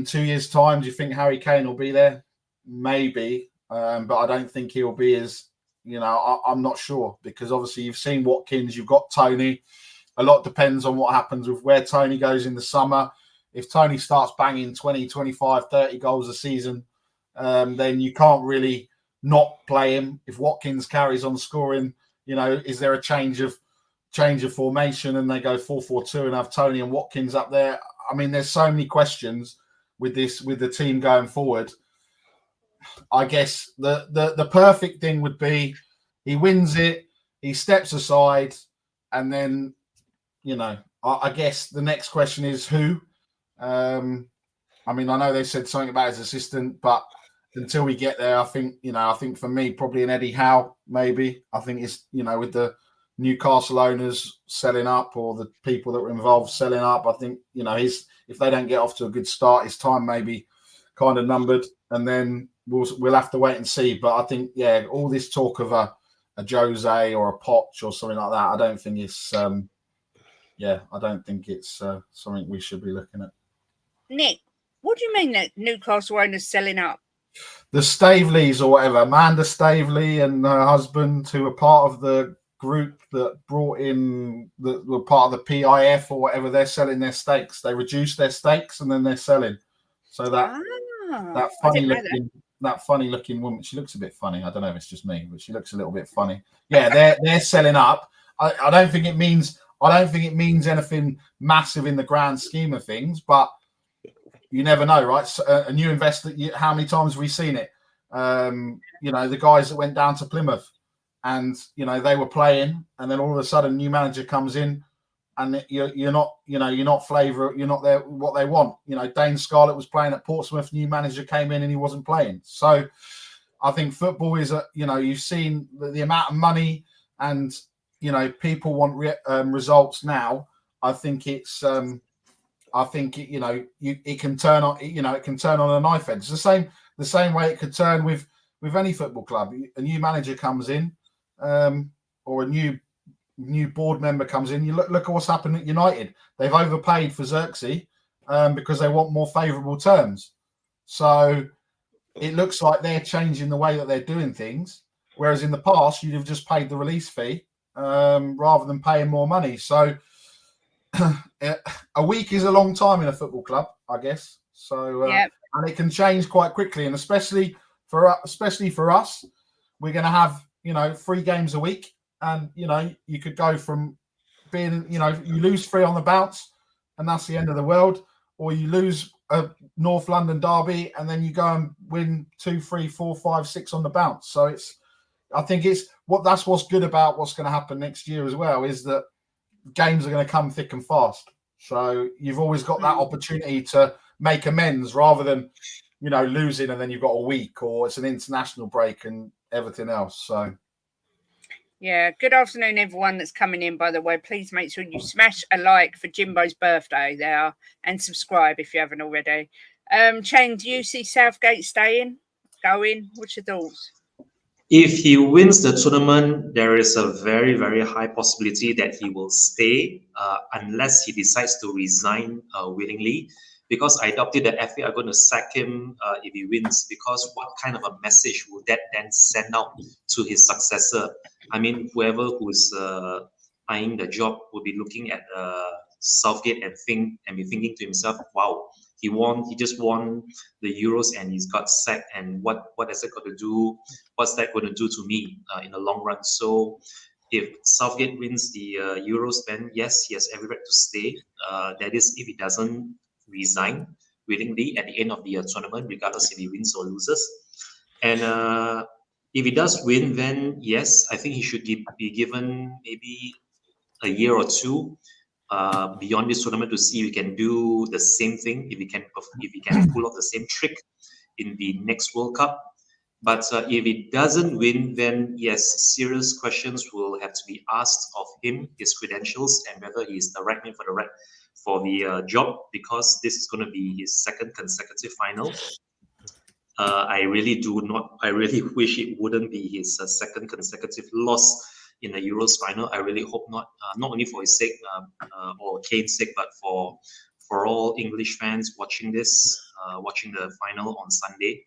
2 years' time, do you think Harry Kane will be there? Maybe, but I don't think he'll be as, you know, I'm not sure, because obviously you've seen Watkins, you've got Tony. A lot depends on what happens with where Tony goes in the summer. If Tony starts banging 20, 25, 30 goals a season, then you can't really not play him. If Watkins carries on scoring, you know, is there a change of formation and they go 4-4-2 and have Tony and Watkins up there? I mean, there's so many questions with the team going forward. I guess the perfect thing would be he wins it, he steps aside, and then, you know, I guess the next question is who. I mean, I know they said something about his assistant, but until we get there, I think for me, probably an Eddie Howe, maybe. I think it's, you know, with the Newcastle owners selling up or the people that were involved selling up, I think, you know, if they don't get off to a good start, his time may be kind of numbered, and then we'll have to wait and see. But I think, yeah, all this talk of a Jose or a Poch or something like that, I don't think it's something we should be looking at. Nick, what do you mean that Newcastle owners selling up? The Staveleys or whatever, Amanda Staveley and her husband, who are part of the group that brought in, that were part of the PIF or whatever, they're selling their stakes. They reduce their stakes and then they're selling. So that funny looking woman, she looks a bit funny. I don't know if it's just me, but she looks a little bit funny. Yeah, they're selling up. I don't think it means anything massive in the grand scheme of things, but you never know, right? So, a new investor, how many times have we seen it? You know, the guys that went down to Plymouth and, you know, they were playing, and then all of a sudden new manager comes in and you're not there what they want. You know, Dane Scarlett was playing at Portsmouth, new manager came in and he wasn't playing. So I think football is, you know, you've seen the amount of money and, you know, people want results now. I think it's, it can turn on, you know, it can turn on a knife edge. The same way it could turn with any football club. A new manager comes in, or a new board member comes in, you look at what's happened at United. They've overpaid for Xerxes because they want more favourable terms. So it looks like they're changing the way that they're doing things. Whereas in the past, you'd have just paid the release fee rather than paying more money. So a week is a long time in a football club, I guess. So and it can change quite quickly, and especially for us, we're going to have 3 games a week, and you could go from being you lose 3 on the bounce, and that's the end of the world, or you lose a North London derby, and then you go and win 2, 3, 4, 5, 6 on the bounce. So I think that's what's good about what's going to happen next year as well, is that games are going to come thick and fast. So you've always got that opportunity to make amends rather than, losing and then you've got a week, or it's an international break and everything else. So. Yeah, good afternoon, everyone that's coming in, by the way. Please make sure you smash a like for Jimbo's birthday there and subscribe if you haven't already. Chang, do you see Southgate going? What's your thoughts? If he wins the tournament, there is a very, very high possibility that he will stay unless he decides to resign willingly. Because I doubt it that FA are going to sack him if he wins. Because what kind of a message would that then send out to his successor? I mean, whoever who's eyeing the job will be looking at Southgate and be thinking to himself, "Wow, he just won the Euros and he's got sacked. And what has that got to do? What's that going to do to me in the long run?" So, if Southgate wins the Euros, then yes, he has every right to stay. That is, if he doesn't resign willingly at the end of the tournament, regardless if he wins or loses. And if he does win, then yes, I think he should be given maybe a year or 2 beyond this tournament to see if he can do the same thing, if he can pull off the same trick in the next World Cup. But if he doesn't win, then yes, serious questions will have to be asked of him, his credentials, and whether he is the right man for the job, because this is going to be his 2nd consecutive final. I really wish it wouldn't be his 2nd consecutive loss in the Euros final. I really hope not. Not only for his sake or Kane's sake, but for all English fans watching watching the final on Sunday.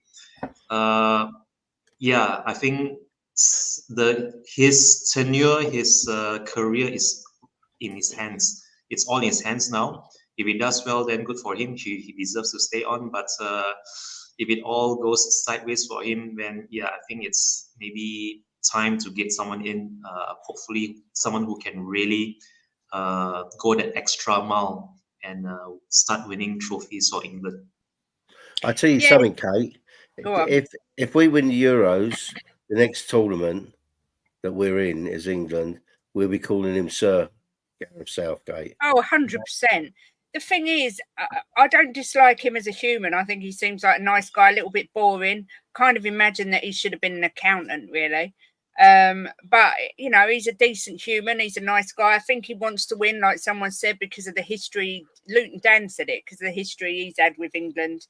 I think his tenure, his career is in his hands. It's all in his hands now. If he does well, then good for him. He deserves to stay on. But if it all goes sideways for him, then I think it's maybe time to get someone in. Hopefully, someone who can really go that extra mile and start winning trophies for England. I tell you something, Kate. If we win the Euros, the next tournament that we're in is England, we'll be calling him Sir Gareth Southgate. Oh, 100%. The thing is, I don't dislike him as a human. I think he seems like a nice guy, a little bit boring. Kind of imagine that he should have been an accountant, really. But, he's a decent human. He's a nice guy. I think he wants to win, like someone said, because of the history. Luton Dan said it, because of the history he's had with England.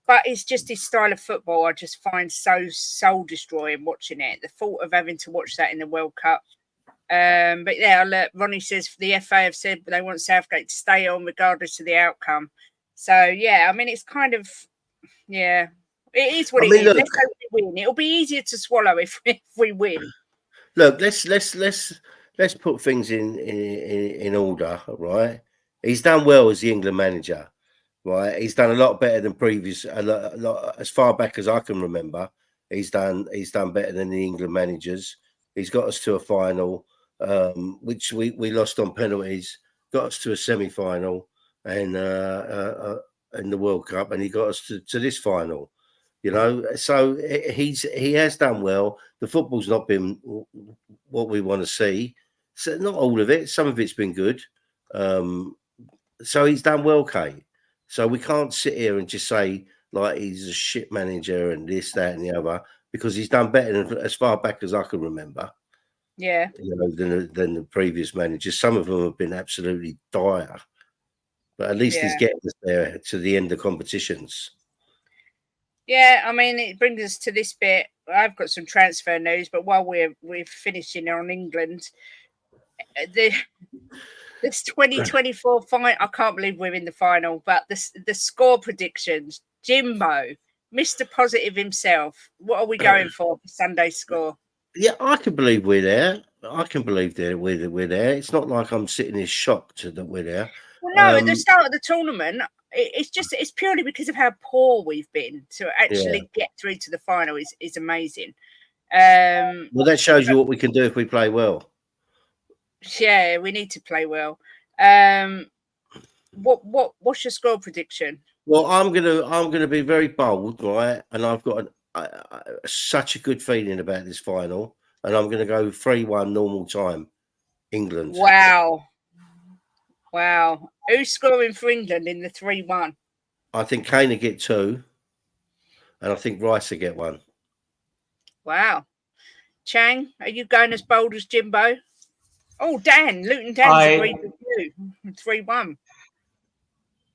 But it's just his style of football I just find so soul-destroying watching it. The thought of having to watch that in the World Cup. But look, Ronnie says the FA have said they want Southgate to stay on regardless of the outcome. So, I mean, it's kind of, it is what it is. Look, let's hope we win. It'll be easier to swallow if we win. Look, let's put things in order, right? He's done well as the England manager. Right, he's done a lot better than previous. A lot, as far back as I can remember, he's done better than the England managers. He's got us to a final, which we lost on penalties. Got us to a semi-final and in the World Cup, and he got us to this final. So he has done well. The football's not been what we want to see. So not all of it. Some of it's been good. So he's done well, Kate. So we can't sit here and just say like he's a shit manager and this, that, and the other, because he's done better than as far back as I can remember. Yeah. Than the previous managers. Some of them have been absolutely dire, but at least he's getting us there to the end of competitions. Yeah, I mean, it brings us to this bit. I've got some transfer news, but while we're finishing on England, this 2024 final, I can't believe we're in the final, but the score predictions, Jimbo, Mr. Positive himself, what are we going for Sunday's score? Yeah, I can believe we're there. I can believe that we're there. It's not like I'm sitting here shocked that we're there. Well, no, at the start of the tournament, it's purely because of how poor we've been. To actually get through to the final is amazing. Well, that shows you what we can do if we play well. Yeah, we need to play well. What's your score prediction? Well, I'm gonna be very bold, right? And I've got such a good feeling about this final, and I'm gonna go 3-1 normal time, England. Wow. Who's scoring for England in the 3-1? I think Kane will get 2, and I think Rice will get 1. Wow. Chang, are you going as bold as Jimbo? Oh, Luton Dan's agreed with you. 3-1.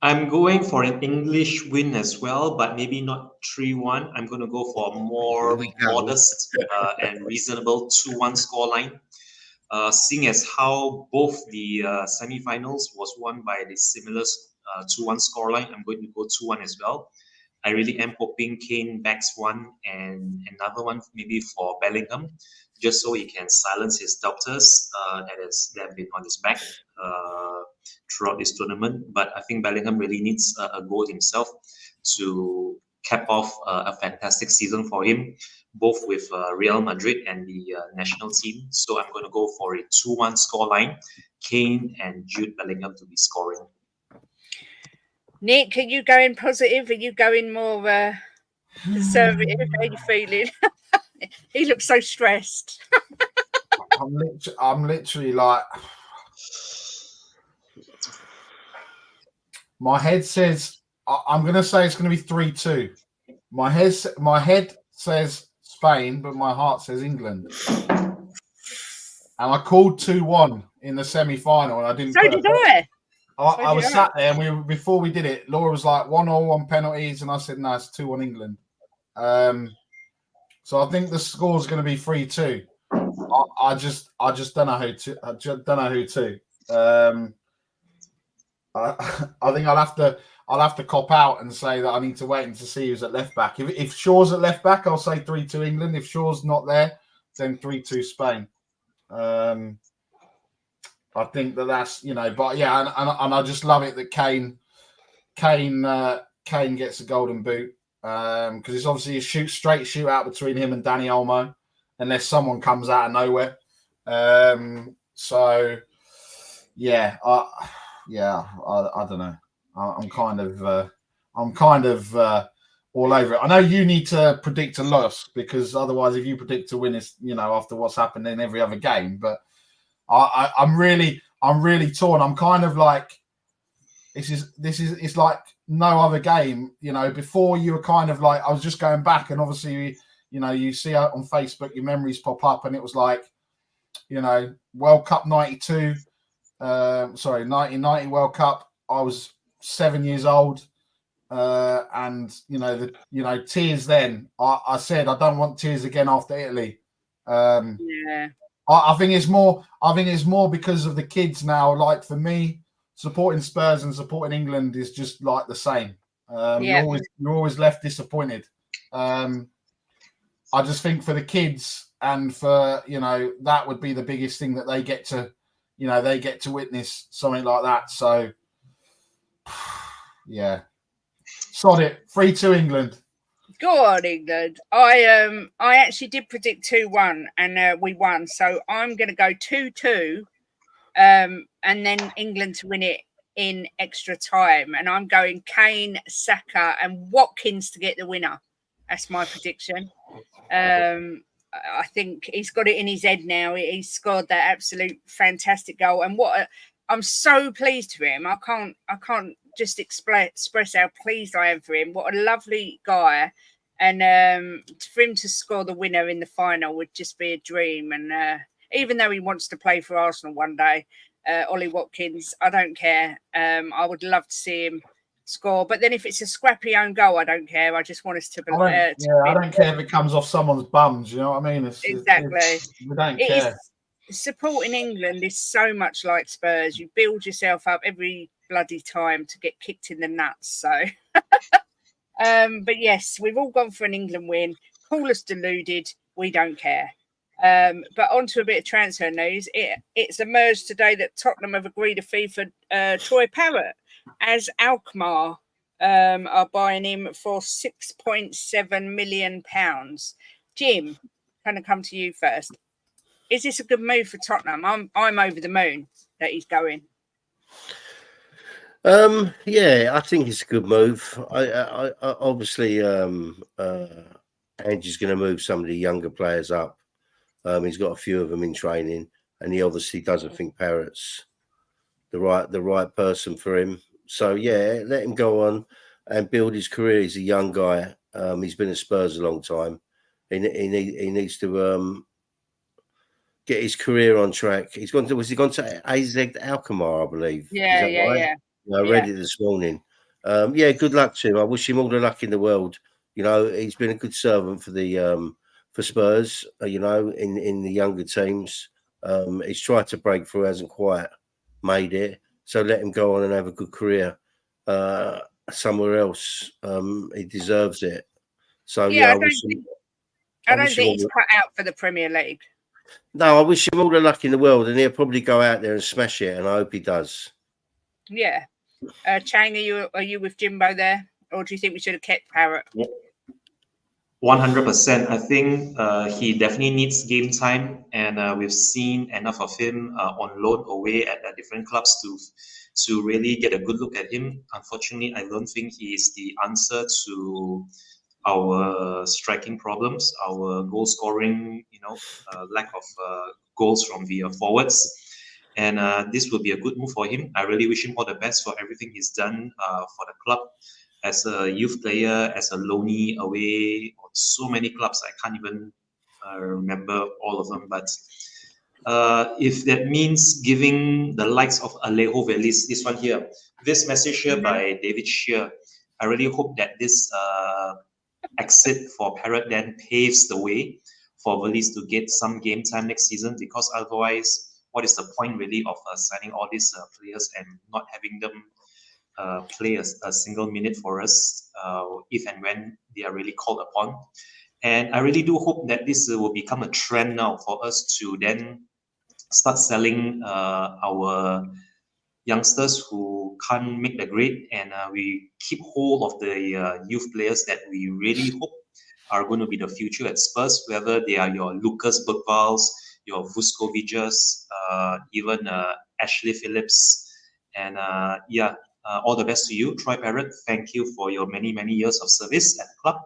I'm going for an English win as well, but maybe not 3-1. I'm going to go for a more modest and reasonable 2-1 scoreline. Seeing as how both the semi-finals was won by the similar 2-1 scoreline, I'm going to go 2-1 as well. I really am hoping Kane backs one and another one maybe for Bellingham, just so he can silence his doubters that have been on his back throughout this tournament. But I think Bellingham really needs a goal himself to cap off a fantastic season for him, both with Real Madrid and the national team. So I'm going to go for a 2-1 scoreline, Kane and Jude Bellingham to be scoring. Nick, are you going positive? Are you going more conservative? How are you feeling? He looks so stressed. I'm literally like, my head says I'm going to say it's going to be 3-2. My head says Spain, but my heart says England. And I called 2-1 in the semi-final, and I didn't. So did I. I was sat there, and before we did it, Laura was like 1-1 on penalties, and I said no, it's 2-1 England. So I think the score is going to be 3-2. I just don't know who to. I just don't know who to. I think I'll have to cop out and say that I need to wait and to see who's at left back. If Shaw's at left back, I'll say 3-2 England. If Shaw's not there, then 3-2 Spain. I think that's but yeah, and I just love it that Kane gets a golden boot because it's obviously a straight shootout between him and Danny Olmo, unless someone comes out of nowhere. So yeah, I don't know. I'm kind of all over it. I know you need to predict a loss because otherwise, if you predict a win, it's after what's happened in every other game. But I'm really torn. I'm kind of like it's like no other game. Before you were kind of like I was just going back, and obviously you see out on Facebook your memories pop up, and it was like World Cup 92. 1990 World Cup. I was 7 years old, and tears. Then I said I don't want tears again after Italy. Yeah. I think it's more. I think it's more because of the kids now. Like for me, supporting Spurs and supporting England is just like the same. You're always left disappointed. I just think for the kids and for that would be the biggest thing that they get to. They get to witness something like that. So, yeah. Sod it. 3-2 England. Go on, England. I actually did predict 2-1 and we won. So I'm going to go 2-2 and then England to win it in extra time. And I'm going Kane, Saka and Watkins to get the winner. That's my prediction. I think he's got it in his head now. He's scored that absolute fantastic goal, and I'm so pleased for him. I can't just express how pleased I am for him. What a lovely guy, and for him to score the winner in the final would just be a dream. And even though he wants to play for Arsenal one day, Ollie Watkins, I don't care. I would love to see him score. But then if it's a scrappy own goal, I don't care. I just want us to. I don't care if it comes off someone's bums. You know what I mean? Exactly. We don't care. Supporting England is so much like Spurs. You build yourself up every bloody time to get kicked in the nuts. So, but yes, we've all gone for an England win. Call us deluded. We don't care. But on to a bit of transfer news. It's emerged today that Tottenham have agreed a fee for Troy Parrott, as Alkmaar are buying him for £6.7 million. Jim, kind of come to you first. Is this a good move for Tottenham? I'm over the moon that he's going. Yeah, I think it's a good move. I obviously Angie's going to move some of the younger players up. He's got a few of them in training, and he obviously doesn't think Parrott's the right person for him. So yeah, let him go on and build his career. He's a young guy. He's been at Spurs a long time. He needs to get his career on track. Was he gone to AZ Alkmaar, I believe? Yeah. I read it this morning. Yeah, good luck to him. I wish him all the luck in the world. You know, he's been a good servant for the for Spurs. You know, in the younger teams, he's tried to break through, hasn't quite made it. So let him go on and have a good career somewhere else. He deserves it. So yeah, I don't think he's cut out for the Premier League. No, I wish him all the luck in the world, and he'll probably go out there and smash it, and I hope he does. Yeah. Chang, are you with Jimbo there, or do you think we should have kept Parrott? 100%. I think he definitely needs game time, and we've seen enough of him on loan away at different clubs to really get a good look at him. Unfortunately, I don't think he is the answer to our striking problems, our goal scoring, lack of goals from the forwards. And this will be a good move for him. I really wish him all the best for everything he's done for the club as a youth player, as a loanee away on so many clubs. I can't even remember all of them. But if that means giving the likes of Alejo Velis, this one here, this message here by David Shear, I really hope that this exit for Parrott then paves the way for Velis to get some game time next season, because otherwise, what is the point really of signing all these players and not having them play a single minute for us if and when they are really called upon? And I really do hope that this will become a trend now for us to then start selling our youngsters who can't make the grade, and we keep hold of the youth players that we really hope are going to be the future at Spurs, whether they are your Lucas Bergvals, your Vuskovics, even Ashley Phillips. And all the best to you, Troy Parrott. Thank you for your many, many years of service at the club.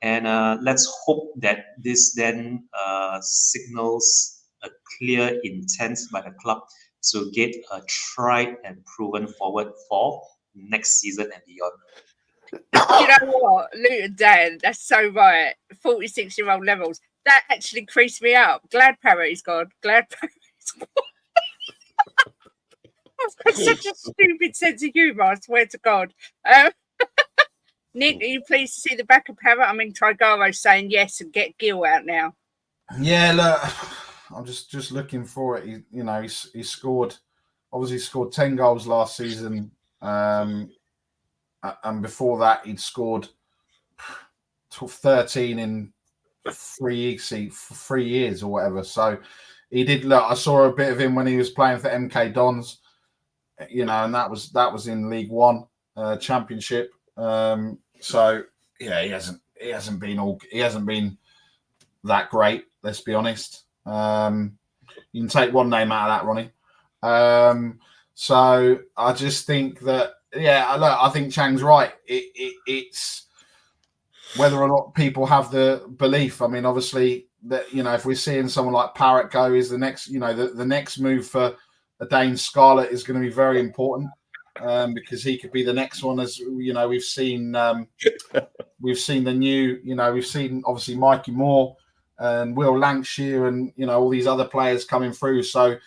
And let's hope that this then signals a clear intent by the club to get a tried and proven forward for next season and beyond. You know what, Luton Dan, that's so right. 46-year-old levels. That actually creased me up. Glad Parrott is gone. Glad Parrott is gone. I've got such a stupid sense of humour, I swear to God. Nick, are you pleased to see the back of Parrott? I mean, Tigaro saying yes and get Gill out now. Yeah, look, I'm just looking for it. He scored, obviously scored 10 goals last season. And before that, he'd scored 13 in 3 years or whatever. So he did. Look, I saw a bit of him when he was playing for MK Dons, and that was in League One Championship. So yeah, he hasn't been that great. Let's be honest. You can take one name out of that, Ronnie. So I just think that, I think Chang's right. It's whether or not people have the belief. I mean, obviously, that if we're seeing someone like Parrott go, is the next, the next move for a Dane Scarlett is going to be very important, because he could be the next one. As we've seen the new, we've seen obviously Mikey Moore and Will Lancashire and all these other players coming through. So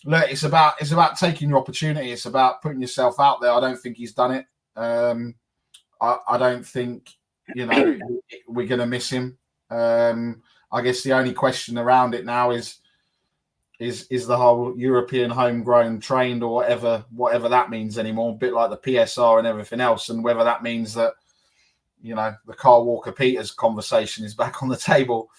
look, it's about taking your opportunity. It's about putting yourself out there. I don't think he's done it. I don't think, you know, we're going to miss him. I guess the only question around it now is the whole European homegrown trained or whatever that means anymore, a bit like the PSR and everything else, and whether that means that, you know, the Carl Walker-Peters conversation is back on the table.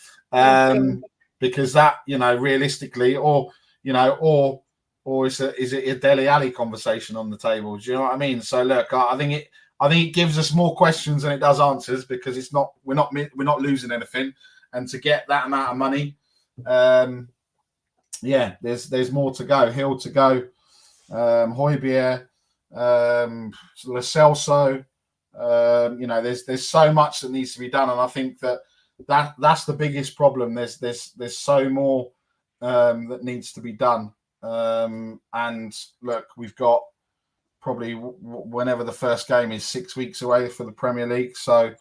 Because that, you know, realistically, or is it a Dele Alli conversation on the table? Do you know what I mean? So look, I think it gives us more questions than it does answers, because we're not losing anything, and to get that amount of money, there's more to go. Hill to go, Højbjerg, Lo Celso. You know, there's so much that needs to be done, and I think that's the biggest problem. There's so more that needs to be done. And look, we've got probably whenever the first game is 6 weeks away for the Premier League. So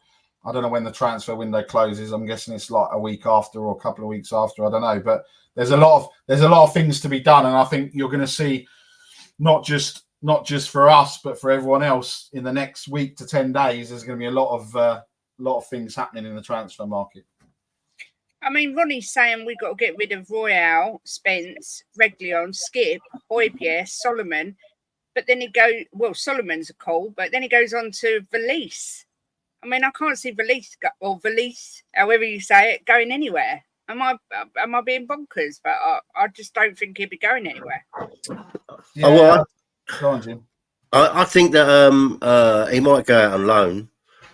I don't know when the transfer window closes. I'm guessing it's like a week after or a couple of weeks after. I don't know, but there's a lot of things to be done, and I think you're going to see not just for us, but for everyone else in the next week to 10 days. There's going to be a lot of things happening in the transfer market. I mean, Ronnie's saying we've got to get rid of Royale, Spence, Reguilon, Skip, Højbjerg, Solomon. But then Solomon's a call, but then he goes on to Valise. I mean, I can't see Valise, however you say it, going anywhere. Am I being bonkers? But I just don't think he'll be going anywhere. Yeah. Go on, Jim. I think that he might go out on loan.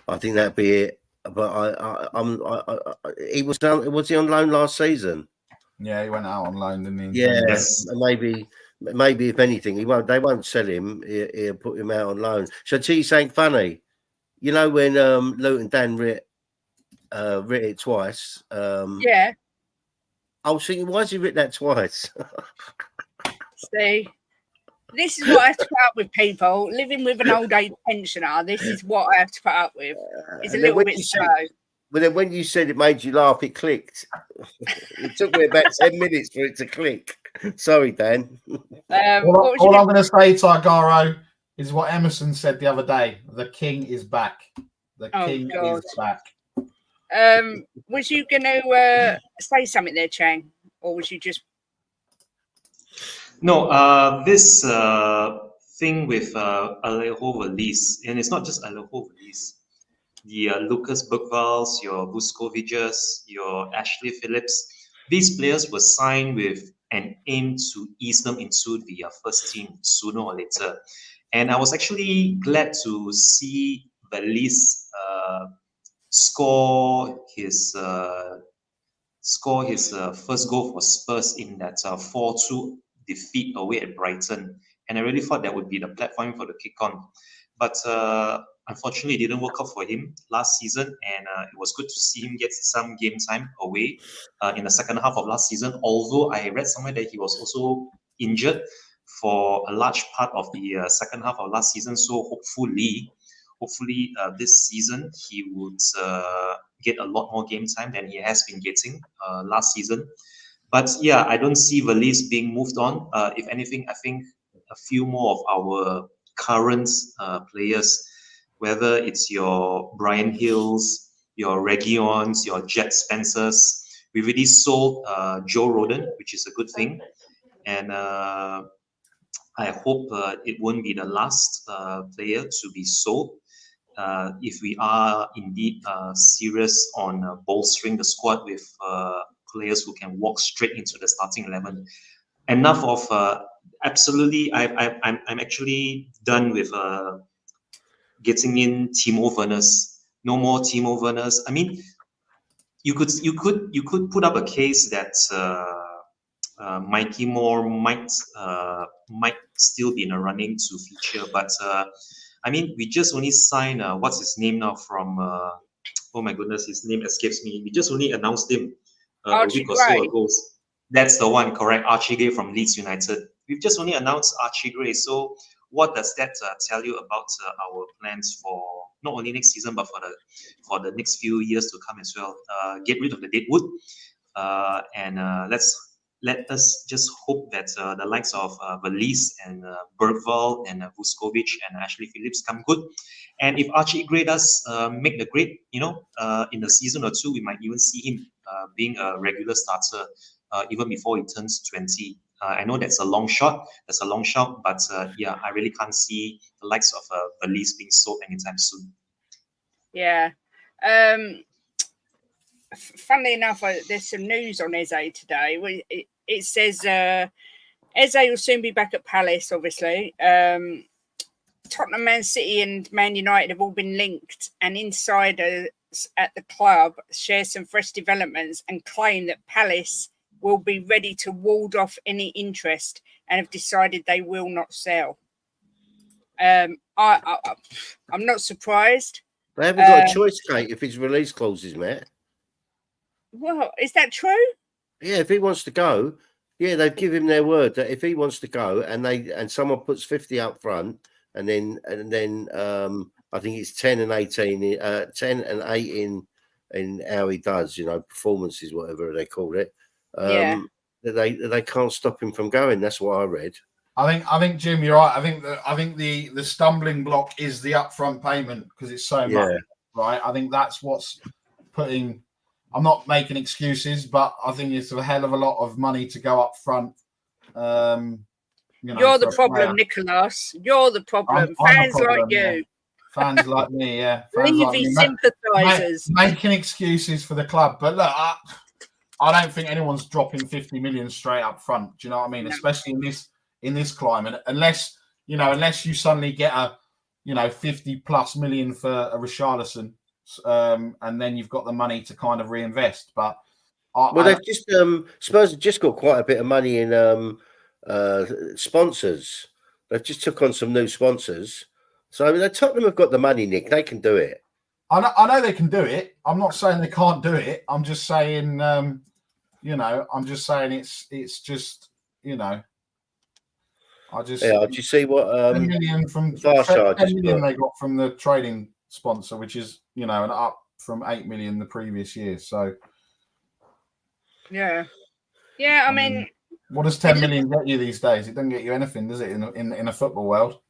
I think that'd be it. But was he on loan last season? Yeah, he went out on loan, didn't he? Yeah, yes. Maybe if anything, they won't sell him. He'll put him out on loan. Shall I tell you something funny? You know when Luton Dan writ it twice. Yeah. I was thinking, why has he written that twice? See, this is what I have to put up with, people living with an old age pensioner. This is what I have to put up with. It's a little bit slow. But then when you said it made you laugh, it clicked. It took me about 10 minutes for it to click. Sorry, Dan. All I'm going to say, Targaro, is what Emerson said the other day. The king is back. The king is back. Was you going to say something there, Chang? Or was you just... No, this thing with Alejo Valise, and it's not just Alejo Valise, the Lucas Bergvals, your Vuskovićs, your Ashley Phillips, these players were signed with an aim to ease them into the first team sooner or later. And I was actually glad to see Valise score his first goal for Spurs in that 4-2 defeat away at Brighton, and I really thought that would be the platform for the kick-on. But unfortunately, it didn't work out for him last season, and it was good to see him get some game time away in the second half of last season, although I read somewhere that he was also injured for a large part of the second half of last season. So hopefully this season he would get a lot more game time than he has been getting last season. But yeah, I don't see Valise being moved on. If anything, I think a few more of our current players, whether it's your Brian Hills, your Reguilons, your Jet Spencers, we already sold Joe Rodon, which is a good thing. And I hope it won't be the last player to be sold. If we are indeed serious on bolstering the squad with players who can walk straight into the starting 11. Enough of absolutely. I'm actually done with getting in Timo Werners. No more Timo Werners. I mean, you could put up a case that Mikey Moore might still be in a running to feature, but I mean, we just only signed what's his name now from oh my goodness, his name escapes me. We just only announced him a week or so ago. That's the one, correct? Archie Gray from Leeds United. We've just only announced Archie Gray. So what does that tell you about our plans for not only next season but for the next few years to come as well? Get rid of the deadwood, and let's let us just hope that the likes of Valise and Bergvall and Vuskovic and Ashley Phillips come good. And if Archie Gray does make the grade, in a season or two, we might even see him being a regular starter even before he turns 20. I know that's a long shot. But yeah, I really can't see the likes of Valise being sold anytime soon. Yeah. Funnily enough, there's some news on Eze today. It says Eze will soon be back at Palace, obviously. Tottenham, Man City and Man United have all been linked, and insiders at the club share some fresh developments and claim that Palace will be ready to ward off any interest and have decided they will not sell. I'm not surprised. They haven't got a choice, Kate, if his release clause is met. Well, is that true? Yeah, if he wants to go, yeah, they've given him their word that if he wants to go and someone puts 50 up front and then I think it's 10 and 18, 10 and 8 in how he does, performances, whatever they call it. Yeah. They can't stop him from going. That's what I read. I think Jim, you're right. I think the stumbling block is the upfront payment because it's so much, right? I think that's what's putting. I'm not making excuses, but I think it's a hell of a lot of money to go up front. You're the problem, Nicholas. You're the problem. Fans like you. Yeah. Fans like me, yeah. Levy sympathisers. Making excuses for the club. But look, I don't think anyone's dropping 50 million straight up front. Do you know what I mean? No. Especially in this climate. Unless you suddenly get a 50+ million for a Richarlison. And then you've got the money to kind of reinvest. But they've just Spurs have just got quite a bit of money in sponsors. They've just took on some new sponsors. So I mean, Tottenham have got the money, Nick. They can do it. I know they can do it. I'm not saying they can't do it. I'm just saying, I'm just saying it's just, Did you see what 10 million from 10 million they got from the trading sponsor, which is an up from 8 million the previous year. So yeah. I mean, what does 10 million get you these days? It doesn't get you anything, does it? In a football world.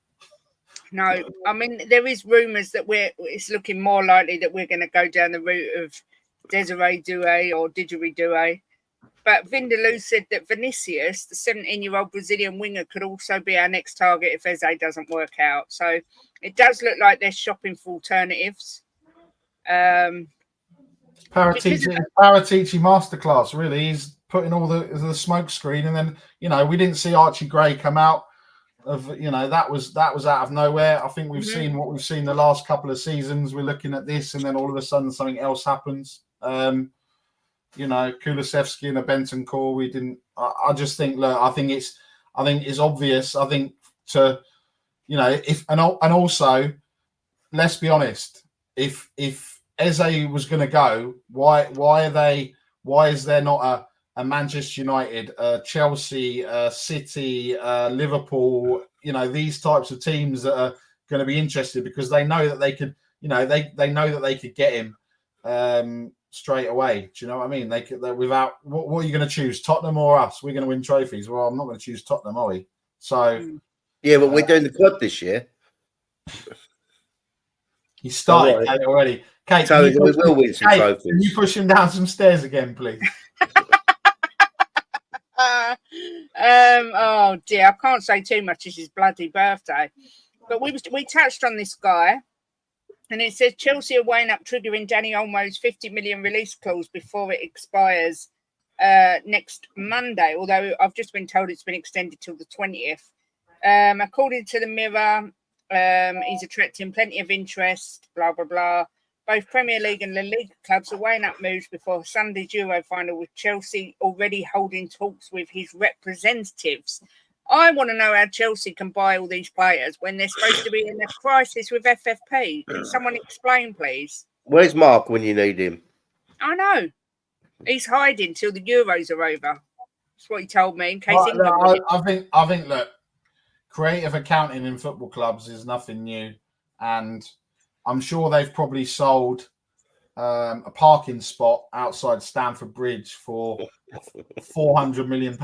No, I mean there is rumours that it's looking more likely that we're going to go down the route of Desiree Doué or Didgeridoo. But Vindaloo said that Vinicius, the 17-year-old Brazilian winger, could also be our next target if Eze doesn't work out. So it does look like they're shopping for alternatives. Paratici masterclass, really. He's putting all the smoke screen, and then we didn't see Archie Gray come out of that was out of nowhere. I think we've seen what we've seen the last couple of seasons. We're looking at this, and then all of a sudden something else happens. Kulusevski and a Bentancur. We didn't. I just think. Look, I think it's obvious. I think and also, let's be honest. If Eze was going to go, why is there not a Manchester United, Chelsea, City, Liverpool? These types of teams that are going to be interested because they know that they could. They know that they could get him. Straight away, do you know what I mean? They could without what are you going to choose, Tottenham or us? We're going to win trophies. Well, I'm not going to choose Tottenham, are we? So yeah, but we're doing the quad this year. He started Kate already. Kate, so we will win some trophies. Can you push him down some stairs again, please? Oh dear, I can't say too much. It's his bloody birthday, but we touched on this guy. And it says Chelsea are weighing up triggering Danny Olmo's 50 million release clause before it expires next Monday, although I've just been told it's been extended till the 20th. According to the Mirror, he's attracting plenty of interest, blah, blah, blah. Both Premier League and La Liga clubs are weighing up moves before Sunday's Euro final, with Chelsea already holding talks with his representatives. I want to know how Chelsea can buy all these players when they're supposed to be in a crisis with FFP. Can someone explain, please? Where's Mark when you need him? I know. He's hiding till the Euros are over. That's what he told me. In case I think. Look, creative accounting in football clubs is nothing new, and I'm sure they've probably sold a parking spot outside Stamford Bridge for £400 million.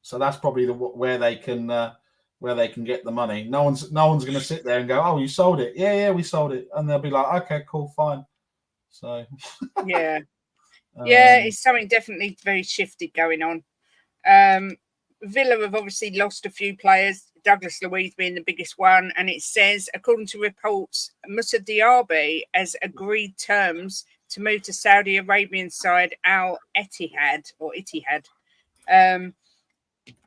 So that's probably where they can get the money. No one's going to sit there and go, "Oh, you sold it? Yeah, we sold it," and they'll be like, "Okay, cool, fine." So yeah, it's something definitely very shifted going on. Villa have obviously lost a few players, Douglas Luiz being the biggest one, and it says, according to reports, Moussa Diaby has agreed terms to move to Saudi Arabian side Al Ittihad.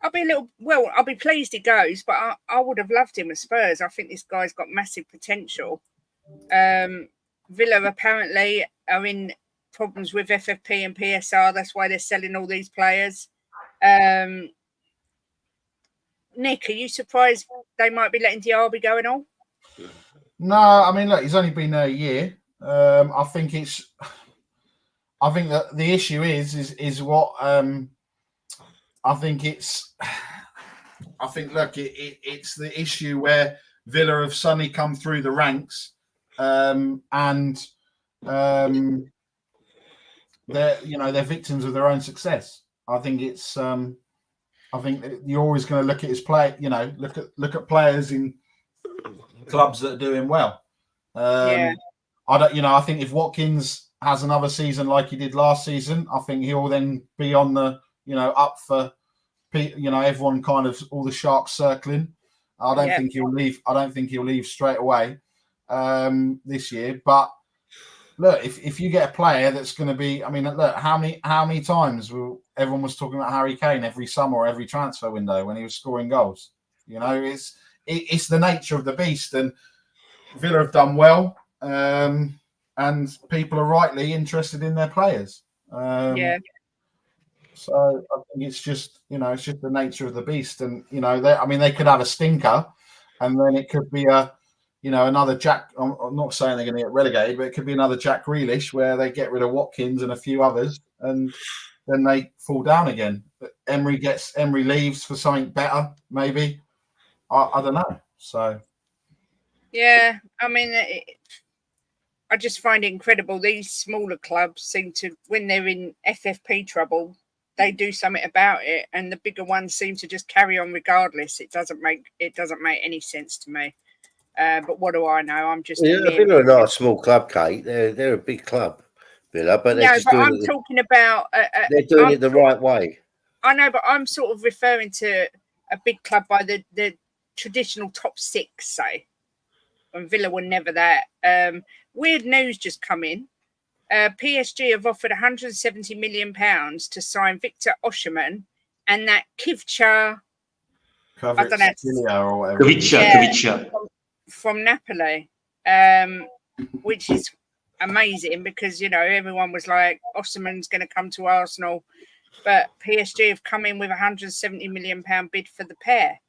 I'll be pleased he goes, but I would have loved him at Spurs. I think this guy's got massive potential. Villa apparently are in problems with FFP and PSR. That's why they're selling all these players. Nick, are you surprised they might be letting Diaby go and all? No, I mean, look, he's only been there a year. I think that the issue is what I think it's the issue where Villa have suddenly come through the ranks, and they're victims of their own success. I think it's I think that you're always going to look at his play. Look at players in clubs that are doing well. I think if Watkins has another season like he did last season, I think he'll then be on the up for everyone kind of all the sharks circling. I don't think he'll leave. I don't think he'll leave straight away this year. But look, if you get a player that's going to be, I mean, look, how many times everyone was talking about Harry Kane every summer or every transfer window when he was scoring goals? It's the nature of the beast, and Villa have done well, and people are rightly interested in their players. So I think it's just it's just the nature of the beast, and they could have a stinker, and then it could be another Jack. I'm not saying they're going to get relegated, but it could be another Jack Grealish where they get rid of Watkins and a few others, and then they fall down again. But Emery leaves for something better, maybe. I don't know. So yeah, I mean, I just find it incredible. These smaller clubs seem to, when they're in FFP trouble, they do something about it, and the bigger ones seem to just carry on regardless. It doesn't make any sense to me. But what do I know? I'm just Villa are not a small club, Kate. They're a big club, Villa, but they're talking about they're doing it the right way. I know, but I'm sort of referring to a big club by the traditional top six, say. And Villa were never that. Weird news just come in. PSG have offered £170 million to sign Victor Osimhen and that Kivcha. I don't know. Kivcha. From Napoli, which is amazing because everyone was like, Osimhen's going to come to Arsenal, but PSG have come in with £170 million bid for the pair,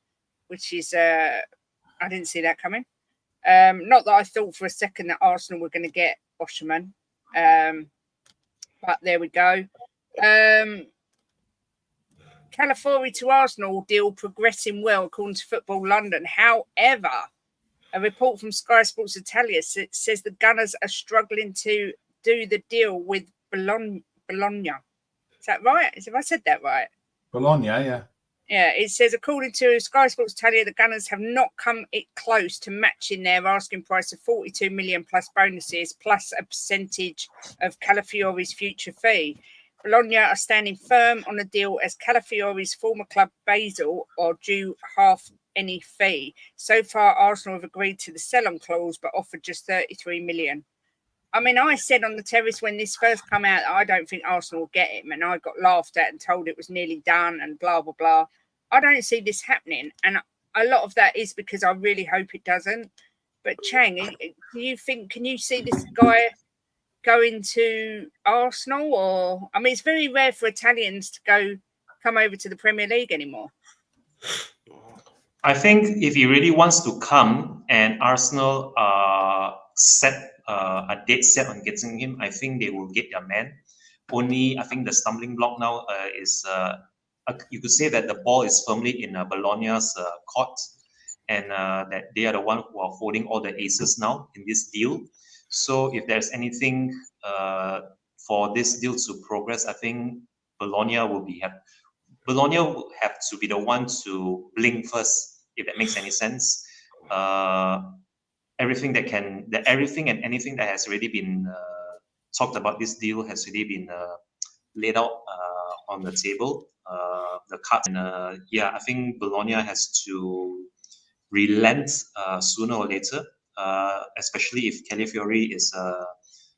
which is I didn't see that coming. Not that I thought for a second that Arsenal were going to get Osimhen, but there we go. Calafiori to Arsenal deal progressing well according to Football London. However, a report from Sky Sports Italia says the Gunners are struggling to do the deal with Bologna. Is that right? Have I said that right? Bologna, yeah. Yeah, it says, according to Sky Sports Italia, the Gunners have not come close to matching their asking price of 42 million plus bonuses, plus a percentage of Calafiori's future fee. Bologna are standing firm on the deal as Calafiori's former club Basel are due half any fee. So far, Arsenal have agreed to the sell-on clause, but offered just 33 million. I mean, I said on the terrace when this first came out, I don't think Arsenal will get him, and I got laughed at and told it was nearly done and blah, blah, blah. I don't see this happening, and a lot of that is because I really hope it doesn't. But Chang, can you see this guy going to Arsenal? Or, I mean, it's very rare for Italians to come over to the Premier League anymore. I think if he really wants to come and Arsenal set a date set on getting him, I think they will get their man. Only, I think the stumbling block now is you could say that the ball is firmly in Bologna's court, and that they are the one who are holding all the aces now in this deal. So if there's anything for this deal to progress, I think Bologna will have to be the one to blink first, if that makes any sense. Everything and anything that has already been talked about this deal has already been laid out on the table, the cards, and I think Bologna has to relent sooner or later, especially if Calafiori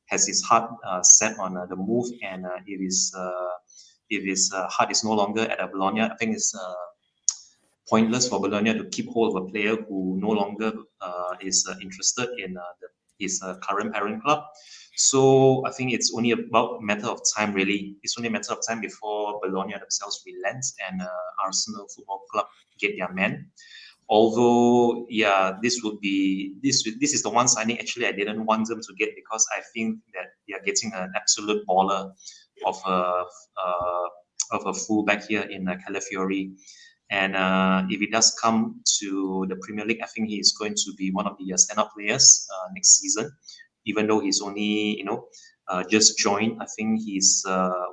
has his heart set on the move, and if his heart is no longer at Bologna, I think it's pointless for Bologna to keep hold of a player who no longer is interested in his current parent club. So I think it's only about a matter of time, really. It's only a matter of time before Bologna themselves relent and Arsenal Football Club get their man. Although, this is the one signing actually I didn't want them to get, because I think that they are getting an absolute baller of a fullback here in Calafiori. And if it does come to the Premier League, I think he is going to be one of the stand-up players next season. Even though he's only, just joined, I think he's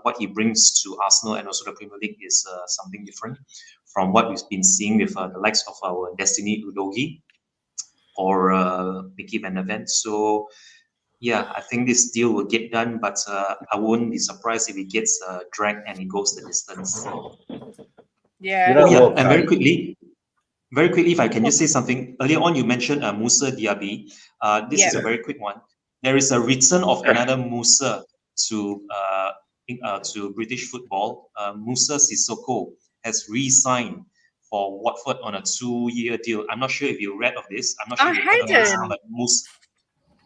what he brings to Arsenal and also the Premier League is something different from what we've been seeing with the likes of our Destiny Udogie or Mickey Van der Ven. So, I think this deal will get done, but I wouldn't be surprised if it gets dragged and it goes the distance. Yeah. And very quickly, if I can just say something. Earlier on, you mentioned Musa Diaby. This is a very quick one. There is a return of another Musa to British football. Musa Sissoko has re-signed for Watford on a 2-year deal. I'm not sure if you read of this. I'm not sure if you heard of this, but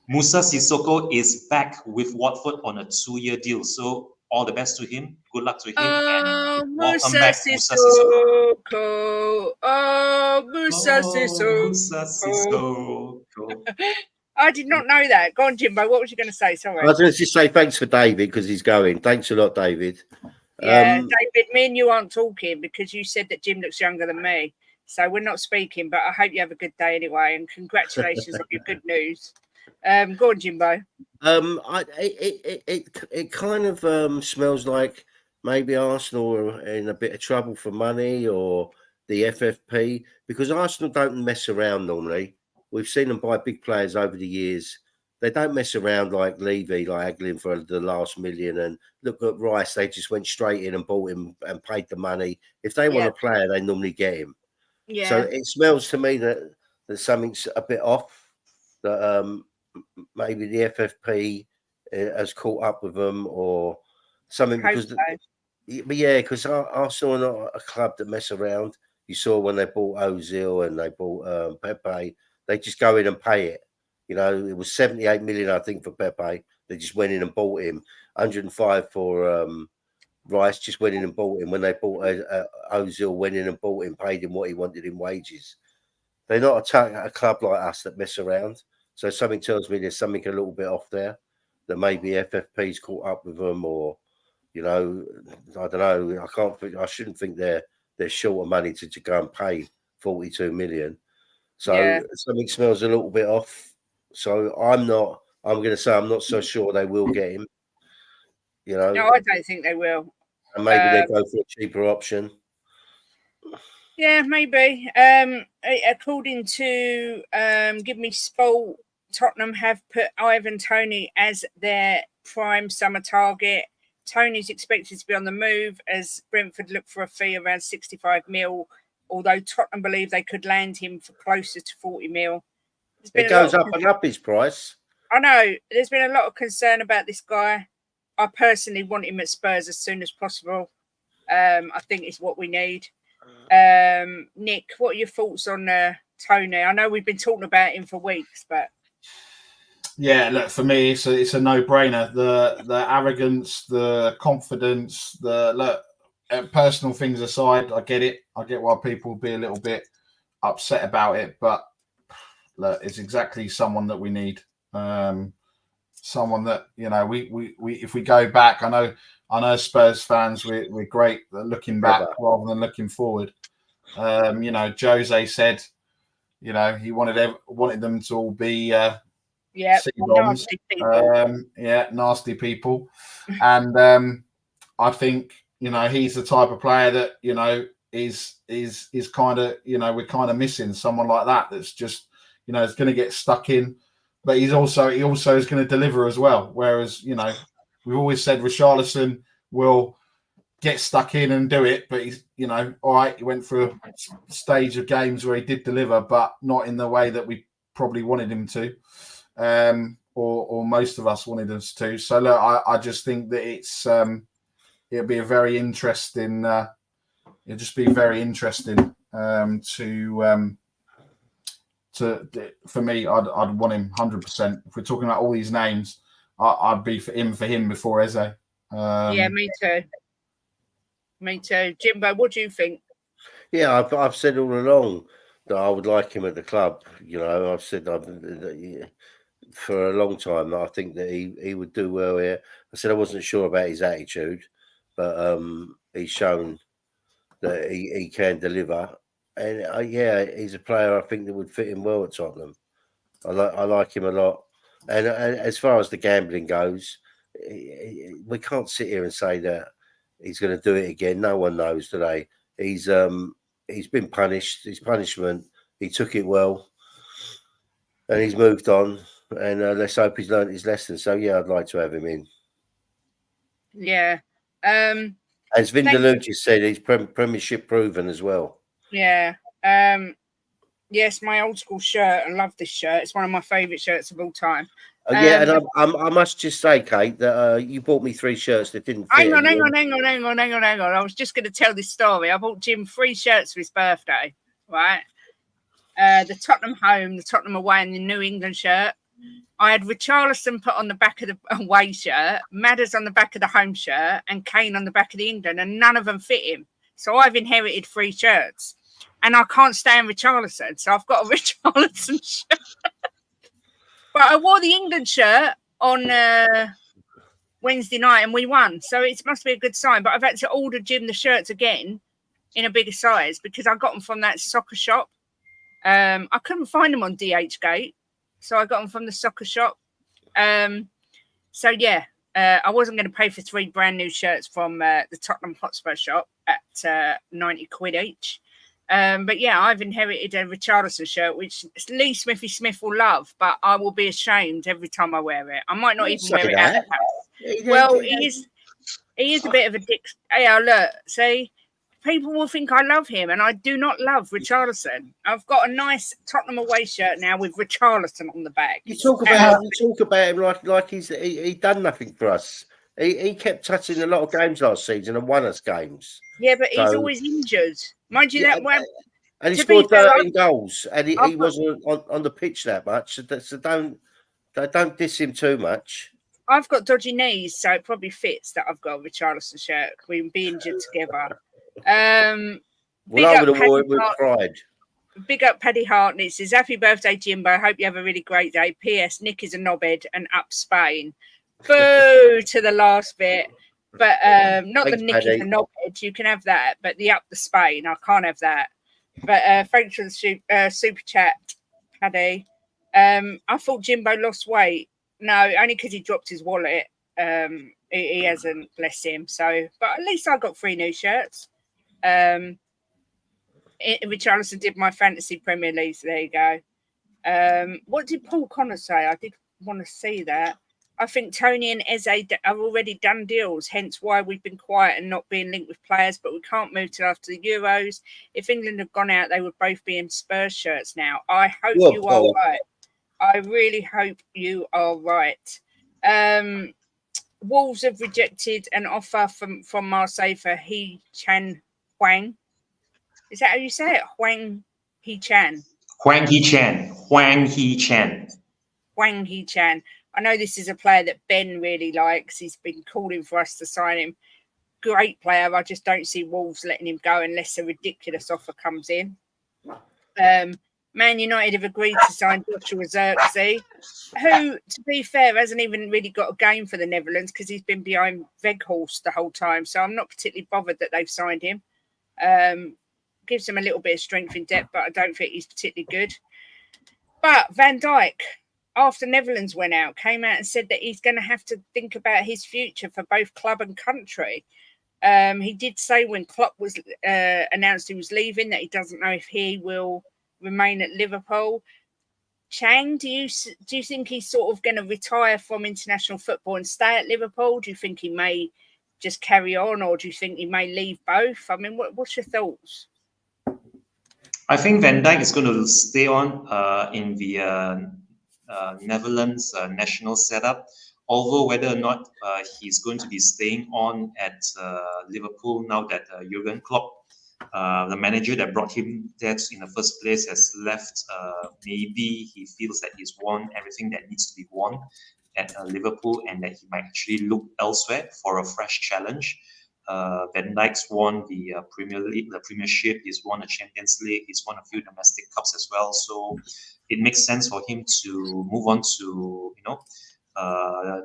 Musa Sissoko is back with Watford on a 2-year deal. So all the best to him. Good luck to him. And welcome back, Musa Sissoko. Musa Sissoko. I did not know that. Go on, Jimbo. What was you going to say? Sorry. I was going to just say thanks for David because he's going. Thanks a lot, David. Yeah, David, me and you aren't talking because you said that Jim looks younger than me. So we're not speaking, but I hope you have a good day anyway. And congratulations on your good news. Go on, Jimbo. It kind of smells like maybe Arsenal are in a bit of trouble for money, or the FFP, because Arsenal don't mess around normally. We've seen them buy big players over the years. They don't mess around like Levy, like haggling for the last million. And look at Rice, they just went straight in and bought him and paid the money. If they want a player, they normally get him. Yeah. So it smells to me that something's a bit off, that maybe the FFP has caught up with them or something. Because Arsenal are not a club that mess around. You saw when they bought Ozil and they bought Pepe, they just go in and pay it. It was 78 million, I think, for Pepe. They just went in and bought him. 105 for Rice, just went in and bought him. When they bought Ozil, went in and bought him, paid him what he wanted in wages. They're not a club like us that mess around. So something tells me there's something a little bit off there, that maybe FFP's caught up with them, or I don't know. I shouldn't think they're short of money to go and pay 42 million. So something smells a little bit off. So I'm going to say I'm not so sure they will get him. No, I don't think they will. And maybe they go for a cheaper option. Yeah, maybe. According to Give Me Sport, Tottenham have put Ivan Toney as their prime summer target. Toney's expected to be on the move as Brentford look for a fee around 65 mil, although Tottenham believe they could land him for closer to 40 mil. It goes up and up his price. I know. There's been a lot of concern about this guy. I personally want him at Spurs as soon as possible. I think it's what we need. Nick, what are your thoughts on Toney? I know we've been talking about him for weeks, but yeah, look, for me, it's a no-brainer. The arrogance, the confidence, personal things aside, I get it. I get why people will be a little bit upset about it, but look, it's exactly someone that we need. Someone that we if we go back, I know Spurs fans, we're great at looking back rather than looking forward. Jose said, he wanted them to all be Yeah, C-bombs. nasty people. Nasty people. And I think, he's the type of player that, is kind of, we're kind of missing someone like that. That's just, is going to get stuck in, but he also is going to deliver as well. Whereas, we've always said Richarlison will get stuck in and do it, but he's, all right, he went through a stage of games where he did deliver, but not in the way that we probably wanted him to, or most of us wanted us to. So look, I just think that it'll be a very interesting. It'll just be very interesting for me. I'd want him 100%. If we're talking about all these names, I'd be for him before Eze. Yeah, me too. Me too. Jimbo, what do you think? Yeah, I've said all along that I would like him at the club. I've said for a long time that I think that he would do well here. I said I wasn't sure about his attitude, but he's shown that he can deliver. And he's a player I think that would fit in well at Tottenham. I like him a lot. And as far as the gambling goes, we can't sit here and say that he's going to do it again. No one knows today. He's been punished. His punishment, he took it well, and he's moved on. And let's hope he's learned his lesson. So yeah, I'd like to have him in. Yeah. As Vindalucci said, he's Premiership proven as well. Yeah. Yes, my old school shirt. I love this shirt. It's one of my favourite shirts of all time. And I must just say, Kate, that you bought me 3 shirts that didn't fit. Hang on. I was just going to tell this story. I bought Jim 3 shirts for his birthday, right? The Tottenham home, the Tottenham away, and the New England shirt. I had Richarlison put on the back of the away shirt, Madders on the back of the home shirt, and Kane on the back of the England, and none of them fit him. So I've inherited 3 shirts. And I can't stand Richarlison, so I've got a Richarlison shirt. But I wore the England shirt on Wednesday night and we won. So it must be a good sign. But I've had to order Jim the shirts again in a bigger size because I got them from that soccer shop. I couldn't find them on DHgate. So I got them from the soccer shop. I wasn't going to pay for 3 brand new shirts from the Tottenham Hotspur shop at 90 quid each. But yeah, I've inherited a Richarlison shirt, which Lee Smithy Smith will love, but I will be ashamed every time I wear it. I might not even wear it out of the house. Well, he is a bit of a dick. Yeah, look, see, people will think I love him, and I do not love Richarlison. I've got a nice Tottenham away shirt now with Richarlison on the back. You talk about him like he done nothing for us. He kept touching a lot of games last season and won us games. Yeah, but he's always injured. Mind you, that one. And he scored 13 goals, and he wasn't on the pitch that much. So don't diss him too much. I've got dodgy knees, so it probably fits that I've got a Richarlison shirt. We can be injured together. I would have worn it with pride. Big up Paddy Hart, and it says, "Happy birthday, Jimbo. I hope you have a really great day. P.S. Nick is a knobhead and up Spain." Boo to the last bit. But not the Nick is a knobhead. You can have that, but the up the Spain, I can't have that. But thanks for the super chat, Paddy. I thought Jimbo lost weight. No, only because he dropped his wallet. He hasn't, bless him. So, but at least I got 3 new shirts. Richarlison did my fantasy Premier League. So there you go. What did Paul Connor say? I did want to see that. I think Tony and Eze have already done deals, hence why we've been quiet and not being linked with players, but we can't move till after the Euros. If England had gone out, they would both be in Spurs shirts now. I hope you are right. I really hope you are right. Wolves have rejected an offer from Marseille for Hee-chan Huang. Is that how you say it? Huang Hee-chan. Huang Hee-chan. Huang Hee-chan. Huang Hee-chan. I know this is a player that Ben really likes. He's been calling for us to sign him. Great player. I just don't see Wolves letting him go unless a ridiculous offer comes in. Man United have agreed to sign Joshua Zirkzee, who, to be fair, hasn't even really got a game for the Netherlands because he's been behind Weghorst the whole time. So I'm not particularly bothered that they've signed him. Gives him a little bit of strength in depth, but I don't think he's particularly good. But Van Dijk, after Netherlands went out, came out and said that he's going to have to think about his future for both club and country. He did say when Klopp was announced he was leaving that he doesn't know if he will remain at Liverpool. Chang, do you think he's sort of going to retire from international football and stay at Liverpool? Do you think he may just carry on, or do you think he may leave both? I mean, what's your thoughts? I think Van Dijk is going to stay on in the Netherlands national setup. Although whether or not he's going to be staying on at Liverpool now that Jurgen Klopp, the manager that brought him there in the first place, has left, maybe he feels that he's won everything that needs to be won at Liverpool, and that he might actually look elsewhere for a fresh challenge. Van Dijk's won the Premier League, the Premiership. He's won the Champions League. He's won a few domestic cups as well. So it makes sense for him to move on to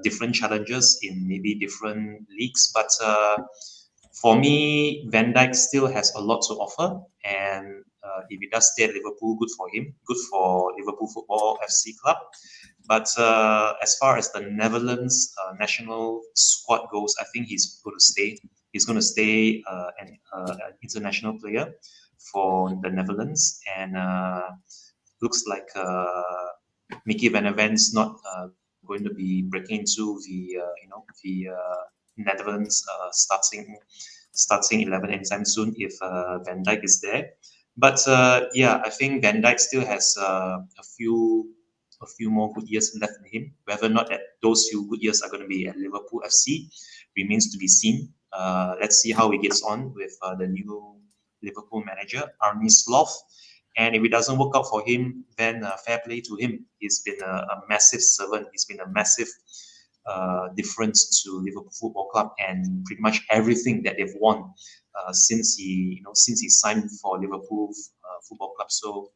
different challenges in maybe different leagues. But for me, Van Dijk still has a lot to offer, and if he does stay at Liverpool, good for him, good for Liverpool Football FC Club. But as far as the Netherlands national squad goes, I think he's going to stay. He's going to stay an international player for the Netherlands, and looks like Mickey Van der Ven's not going to be breaking into the Netherlands starting 11 anytime soon if Van Dijk is there. But yeah, I think Van Dijk still has a few more good years left in him. Whether or not that those few good years are going to be at Liverpool FC remains to be seen. Let's see how he gets on with the new Liverpool manager, Arne Slot. And if it doesn't work out for him, then fair play to him. He's been a massive servant. He's been a massive difference to Liverpool Football Club, and pretty much everything that they've won since he signed for Liverpool Football Club. So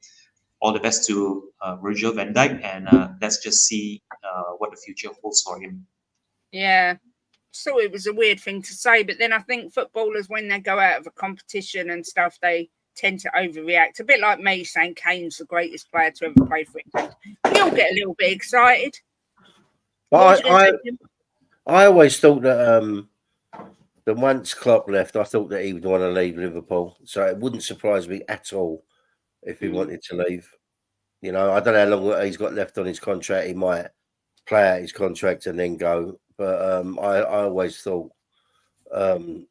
all the best to Virgil van Dijk, and let's just see what the future holds for him. Yeah. So it was a weird thing to say, but then I think footballers, when they go out of a competition and stuff, they tend to overreact. A bit like me saying Kane's the greatest player to ever play for England. We all get a little bit excited. Well, I always thought that once Klopp left, I thought that he would want to leave Liverpool. So it wouldn't surprise me at all if he wanted to leave. You know, I don't know how long he's got left on his contract. He might play out his contract and then go. But I always thought that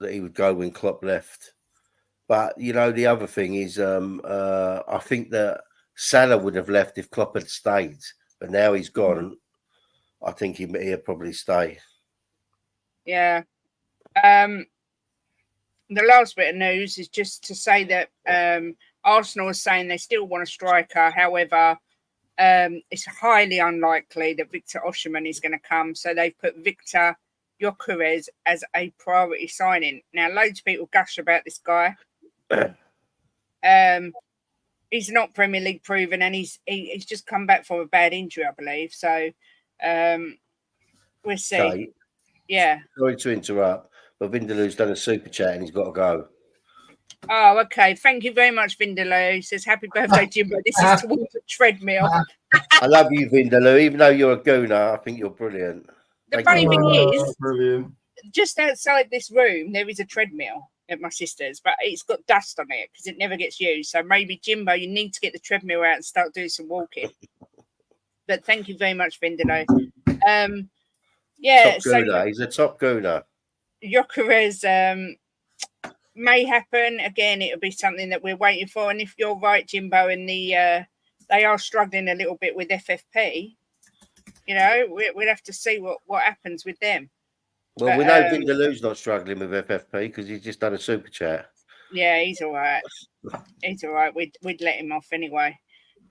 he would go when Klopp left. But, you know, the other thing is I think that Salah would have left if Klopp had stayed. But now he's gone. I think he'll probably stay. Yeah. The last bit of news is just to say that Arsenal is saying they still want a striker. However, it's highly unlikely that Victor Osimhen is going to come. So they've put Victor Gyökeres as a priority signing. Now, loads of people gush about this guy. He's not Premier League proven, and he's just come back from a bad injury, I believe. So we'll see. Okay. Yeah. Sorry to interrupt, but Vindaloo's done a super chat and he's got to go. Oh, okay. Thank you very much, Vindaloo. He says, happy birthday, Jimbo. This is towards a treadmill. I love you, Vindaloo. Even though you're a gooner, I think you're brilliant. The funny thing is, brilliant. Just outside this room, there is a treadmill at my sister's, but it's got dust on it because it never gets used. So maybe, Jimbo, you need to get the treadmill out and start doing some walking. But thank you very much, Vindaloo. Yeah, top gooner. He's a top gooner. Gyökeres may happen again. It'll be something that we're waiting for. And if you're right, Jimbo, and they are struggling a little bit with FFP, you know, we'll have to see what happens with them. Well, but we know Vindaloo's not struggling with FFP because he's just done a super chat. Yeah, he's all right. He's all right. We'd let him off anyway.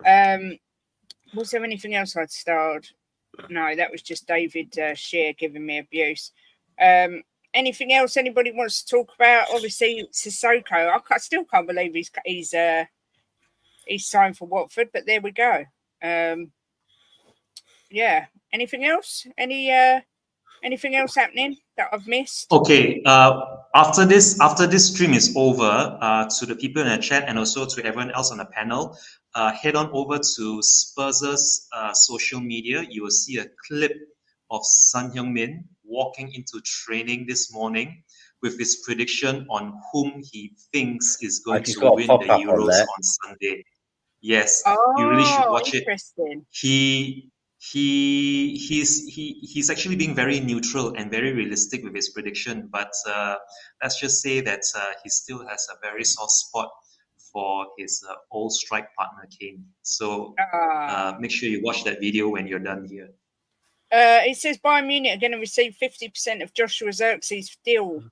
Was there anything else I'd starred? No, that was just David Shear giving me abuse. Anything else anybody wants to talk about? Obviously, Sissoko. I still can't believe he's signed for Watford, but there we go. Yeah. Anything else? Anything else happening that I've missed? Okay. After this stream is over, to the people in the chat and also to everyone else on the panel, head on over to Spurs' social media. You will see a clip of Son Heung-min walking into training this morning with his prediction on whom he thinks is going He's to got a win the pop-up on Euros there. on Sunday. Yes, you really should Oh, watch it. interesting. He's actually being very neutral and very realistic with his prediction, but let's just say that he still has a very soft spot for his old strike partner Kane. So make sure you watch that video when you're done here. It says Bayern Munich are going to receive 50% of Joshua Zirkzee deal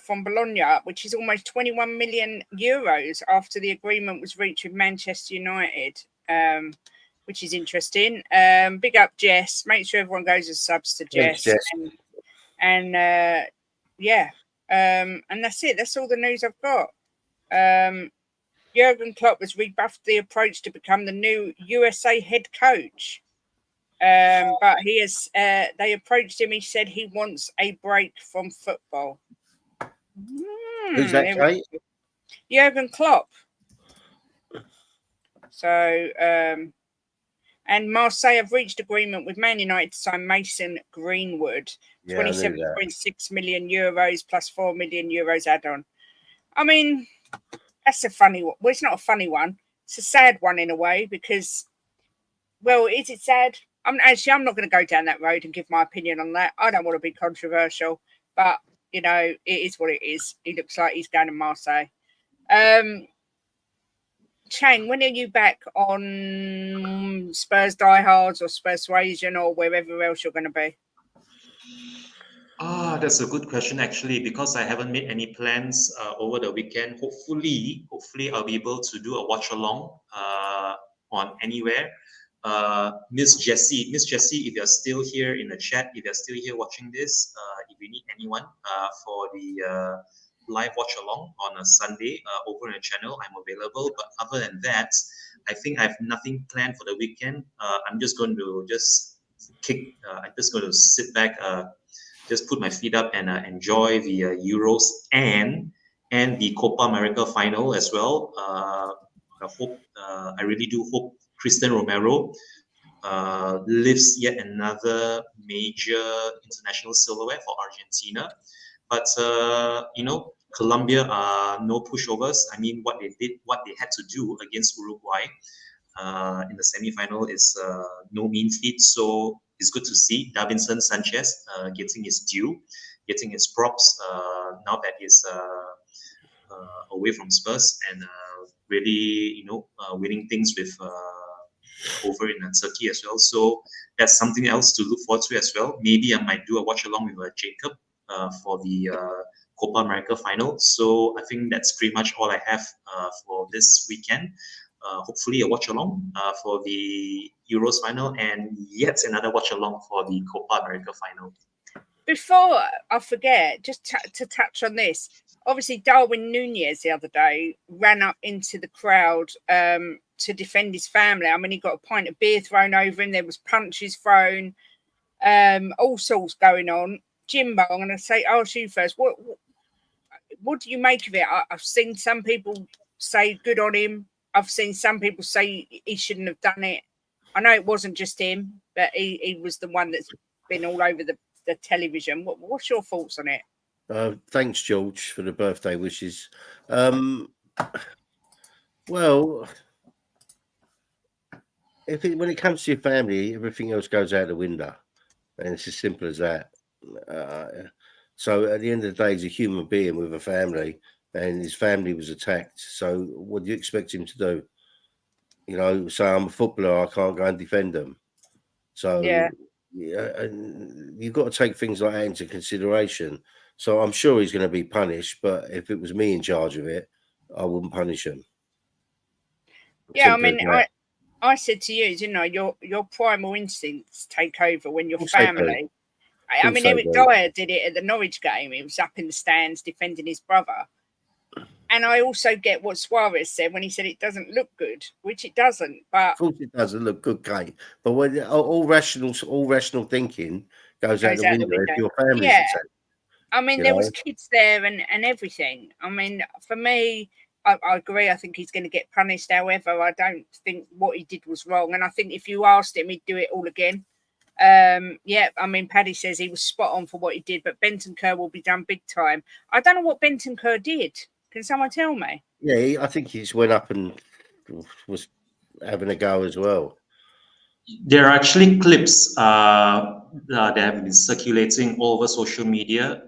from Bologna, which is almost 21 million euros after the agreement was reached with Manchester United, which is interesting. Big up Jess. Make sure everyone goes as subs to Jess. Thanks, Jess. And that's it. That's all the news I've got. Jurgen Klopp has rebuffed the approach to become the new USA head coach. But he has. They approached him. He said he wants a break from football. Who's that, Kate? Jurgen Klopp. So, and Marseille have reached agreement with Man United to sign Mason Greenwood, 27.6 million euros plus 4 million euros add-on. I mean, that's a funny one. Well, it's not a funny one. It's a sad one in a way because, well, is it sad? I'm not going to go down that road and give my opinion on that. I don't want to be controversial, but you know, it is what it is. He looks like he's going to Marseille. Chang, when are you back on Spurs Diehards or Spurs Suasion or wherever else you're going to be? That's a good question actually, because I haven't made any plans over the weekend. Hopefully I'll be able to do a watch along on anywhere. Miss Jessie, if you're still here in the chat, if you're still here watching this, if you need anyone for the live watch along on a Sunday over on the channel, I'm available. But other than that, I think I have nothing planned for the weekend. I'm just going to I'm just going to sit back, just put my feet up and enjoy the Euros and the Copa America final as well. I really do hope Cristian Romero lifts yet another major international silverware for Argentina. But Colombia are no pushovers. I mean, what they had to do against Uruguay in the semi-final is no mean feat. So it's good to see Davinson Sanchez getting his due, getting his props now that he's away from Spurs and really, winning things with over in Turkey as well. So that's something else to look forward to as well. Maybe I might do a watch along with Jacob for the Copa America final. So I think that's pretty much all I have for this weekend. Hopefully a watch along for the Euros final and yet another watch along for the Copa America final. Before I forget, just to touch on this, obviously Darwin Nunez the other day ran up into the crowd to defend his family. I mean, he got a pint of beer thrown over him. There was punches thrown, all sorts going on. Jimbo, I'm going to ask you first. What do you make of it? I've seen some people say good on him. I've seen some people say he shouldn't have done it. I know it wasn't just him, but he was the one that's been all over the television. What's your thoughts on it? Thanks, George, for the birthday wishes. Well, when it comes to your family, everything else goes out the window, and it's as simple as that. So at the end of the day, he's a human being with a family, and his family was attacked. So what do you expect him to do? So I'm a footballer, I can't go and defend them. So yeah, and you've got to take things like that into consideration. So I'm sure he's going to be punished, but if it was me in charge of it, I wouldn't punish him. Yeah, I mean, I said to you, your primal instincts take over when your family. I mean, Eric Dyer did it at the Norwich game. He was up in the stands defending his brother. And I also get what Suarez said when he said it doesn't look good, which it doesn't. But of course, it doesn't look good, Kate. But when all rational thinking goes out the window if your family's attacked. I mean, there was kids there and everything. I mean, for me, I agree. I think he's going to get punished. However, I don't think what he did was wrong. And I think if you asked him, he'd do it all again. Yeah, I mean, Paddy says he was spot on for what he did, but Bentancur will be done big time. I don't know what Bentancur did. Can someone tell me? Yeah, I think he just went up and was having a go as well. There are actually clips that have been circulating all over social media.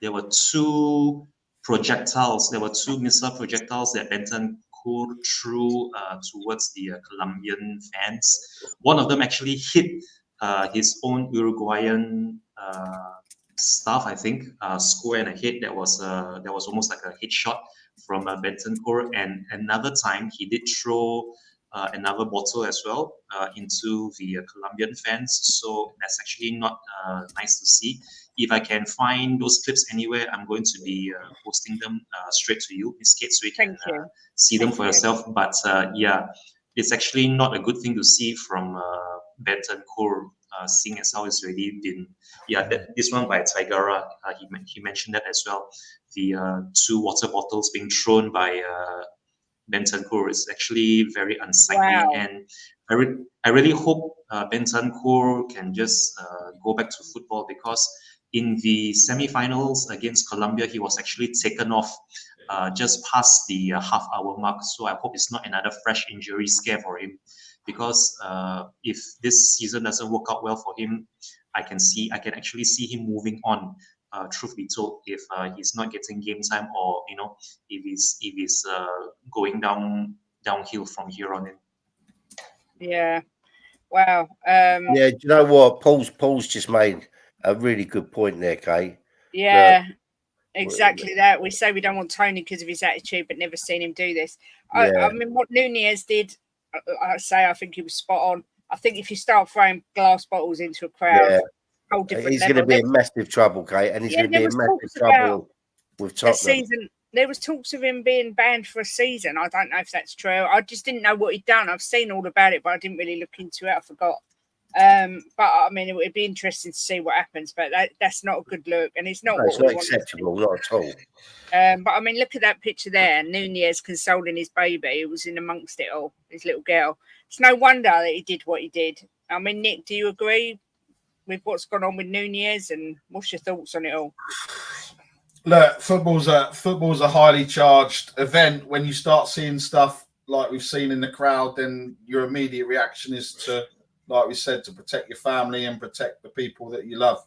There were two projectiles. There were two missile projectiles that Benton threw towards the Colombian fans. One of them actually hit his own Uruguayan staff, I think, square in the head. That was almost like a headshot from Bentancur. And another time, he did throw another bottle as well into the Colombian fans. So that's actually not nice to see. If I can find those clips anywhere, I'm going to be posting them straight to you, Ms. Kate, so you can see them for yourself. But yeah, it's actually not a good thing to see from Bentancur, seeing as how it's already been. Yeah, this one by Tigara, he mentioned that as well. The two water bottles being thrown by Bentancur is actually very unsightly, and I really hope Bentancur can just go back to football, because in the semi-finals against Colombia, he was actually taken off just past the half-hour mark. So I hope it's not another fresh injury scare for him, because if this season doesn't work out well for him, I can actually see him moving on. Truth be told, if he's not getting game time, or if he's going downhill from here on in. Yeah. Wow. Yeah, do you know what? Paul's just made a really good point there, Kate. Yeah, exactly that. We say we don't want Tony because of his attitude, but never seen him do this. I mean, what Nunez did, I think he was spot on. I think if you start throwing glass bottles into a crowd, whole different he's level. going to be in massive trouble, Kate, and he's going to be in massive trouble with Tottenham. Season, there was talks of him being banned for a season. I don't know if that's true. I just didn't know what he'd done. I've seen all about it, but I didn't really look into it. I forgot. But I mean, it would be interesting to see what happens. But that's not a good look, and it's not. It's not acceptable, not at all. But I mean, look at that picture there. Nunez consoling his baby, who was in amongst it all, his little girl. It's no wonder that he did what he did. I mean, Nick, do you agree with what's gone on with Nunez, and what's your thoughts on it all? Look, football's a highly charged event. When you start seeing stuff like we've seen in the crowd, then your immediate reaction is to, like we said, to protect your family and protect the people that you love.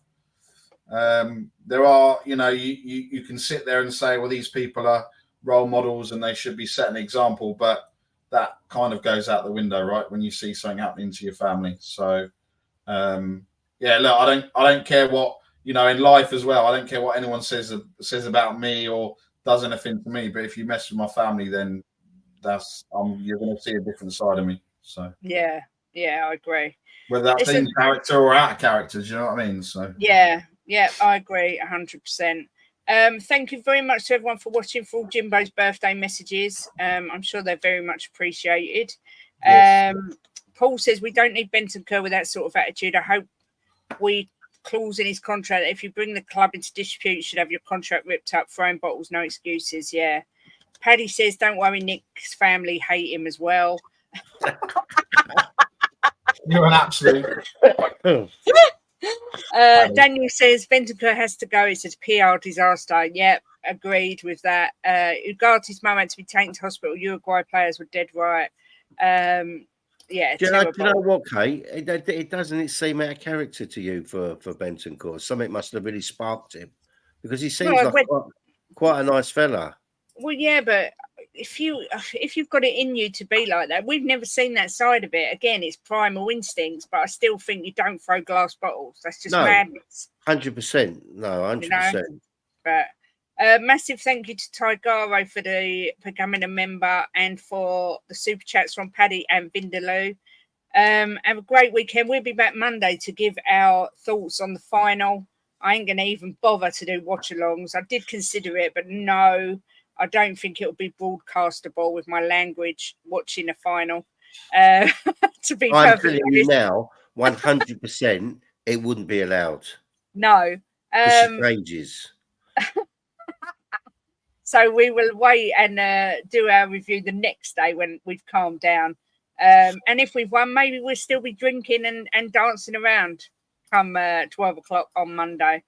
There are, you can sit there and say, well, these people are role models and they should be setting an example, but that kind of goes out the window, right? When you see something happening to your family. So, yeah, look, I don't care what, in life as well. I don't care what anyone says about me or does anything to me. But if you mess with my family, then you're going to see a different side of me. So yeah, I agree. Whether that's in character or out of character, do you know what I mean? So yeah, I agree 100%. Thank you very much to everyone for watching, for all Jimbo's birthday messages. I'm sure they're very much appreciated. Yes. Paul says we don't need Bentancur with that sort of attitude. I hope we clause in his contract that if you bring the club into dispute, you should have your contract ripped up. Throwing bottles, no excuses. Yeah. Paddy says, don't worry, Nick's family hate him as well. You're an absolute. Daniel says Bentancur has to go. It's a PR disaster. Yep, agreed with that. Ugarte's mum had to be taken to hospital. Uruguay players were dead right. Yeah, do you know what, Kate? It doesn't seem out of character to you for Bentancur. Something must have really sparked him, because he seems quite a nice fella. Well, yeah, but if you've got it in you to be like that, we've never seen that side of it. Again, it's primal instincts, but I still think you don't throw glass bottles. That's just madness. 100%. No, 100%. But massive thank you to Tigaro for becoming a member, and for the super chats from Paddy and Vindaloo. Have a great weekend. We'll be back Monday to give our thoughts on the final. I ain't going to even bother to do watch-alongs. I did consider it, but no, I don't think it'll be broadcastable with my language watching a final. To be I'm telling you now, 100%, it wouldn't be allowed. No. Changes. So we will wait and do our review the next day when we've calmed down. And if we've won, maybe we'll still be drinking and dancing around come 12 o'clock on Monday.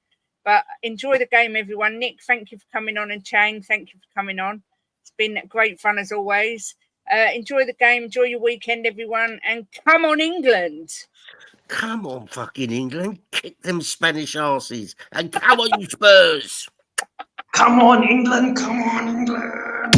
But enjoy the game, everyone. Nick, thank you for coming on, and Chang, thank you for coming on. It's been great fun as always. Enjoy the game, enjoy your weekend, everyone, and come on, England. Come on, fucking England. Kick them Spanish arses. And come on, you Spurs. Come on, England. Come on, England.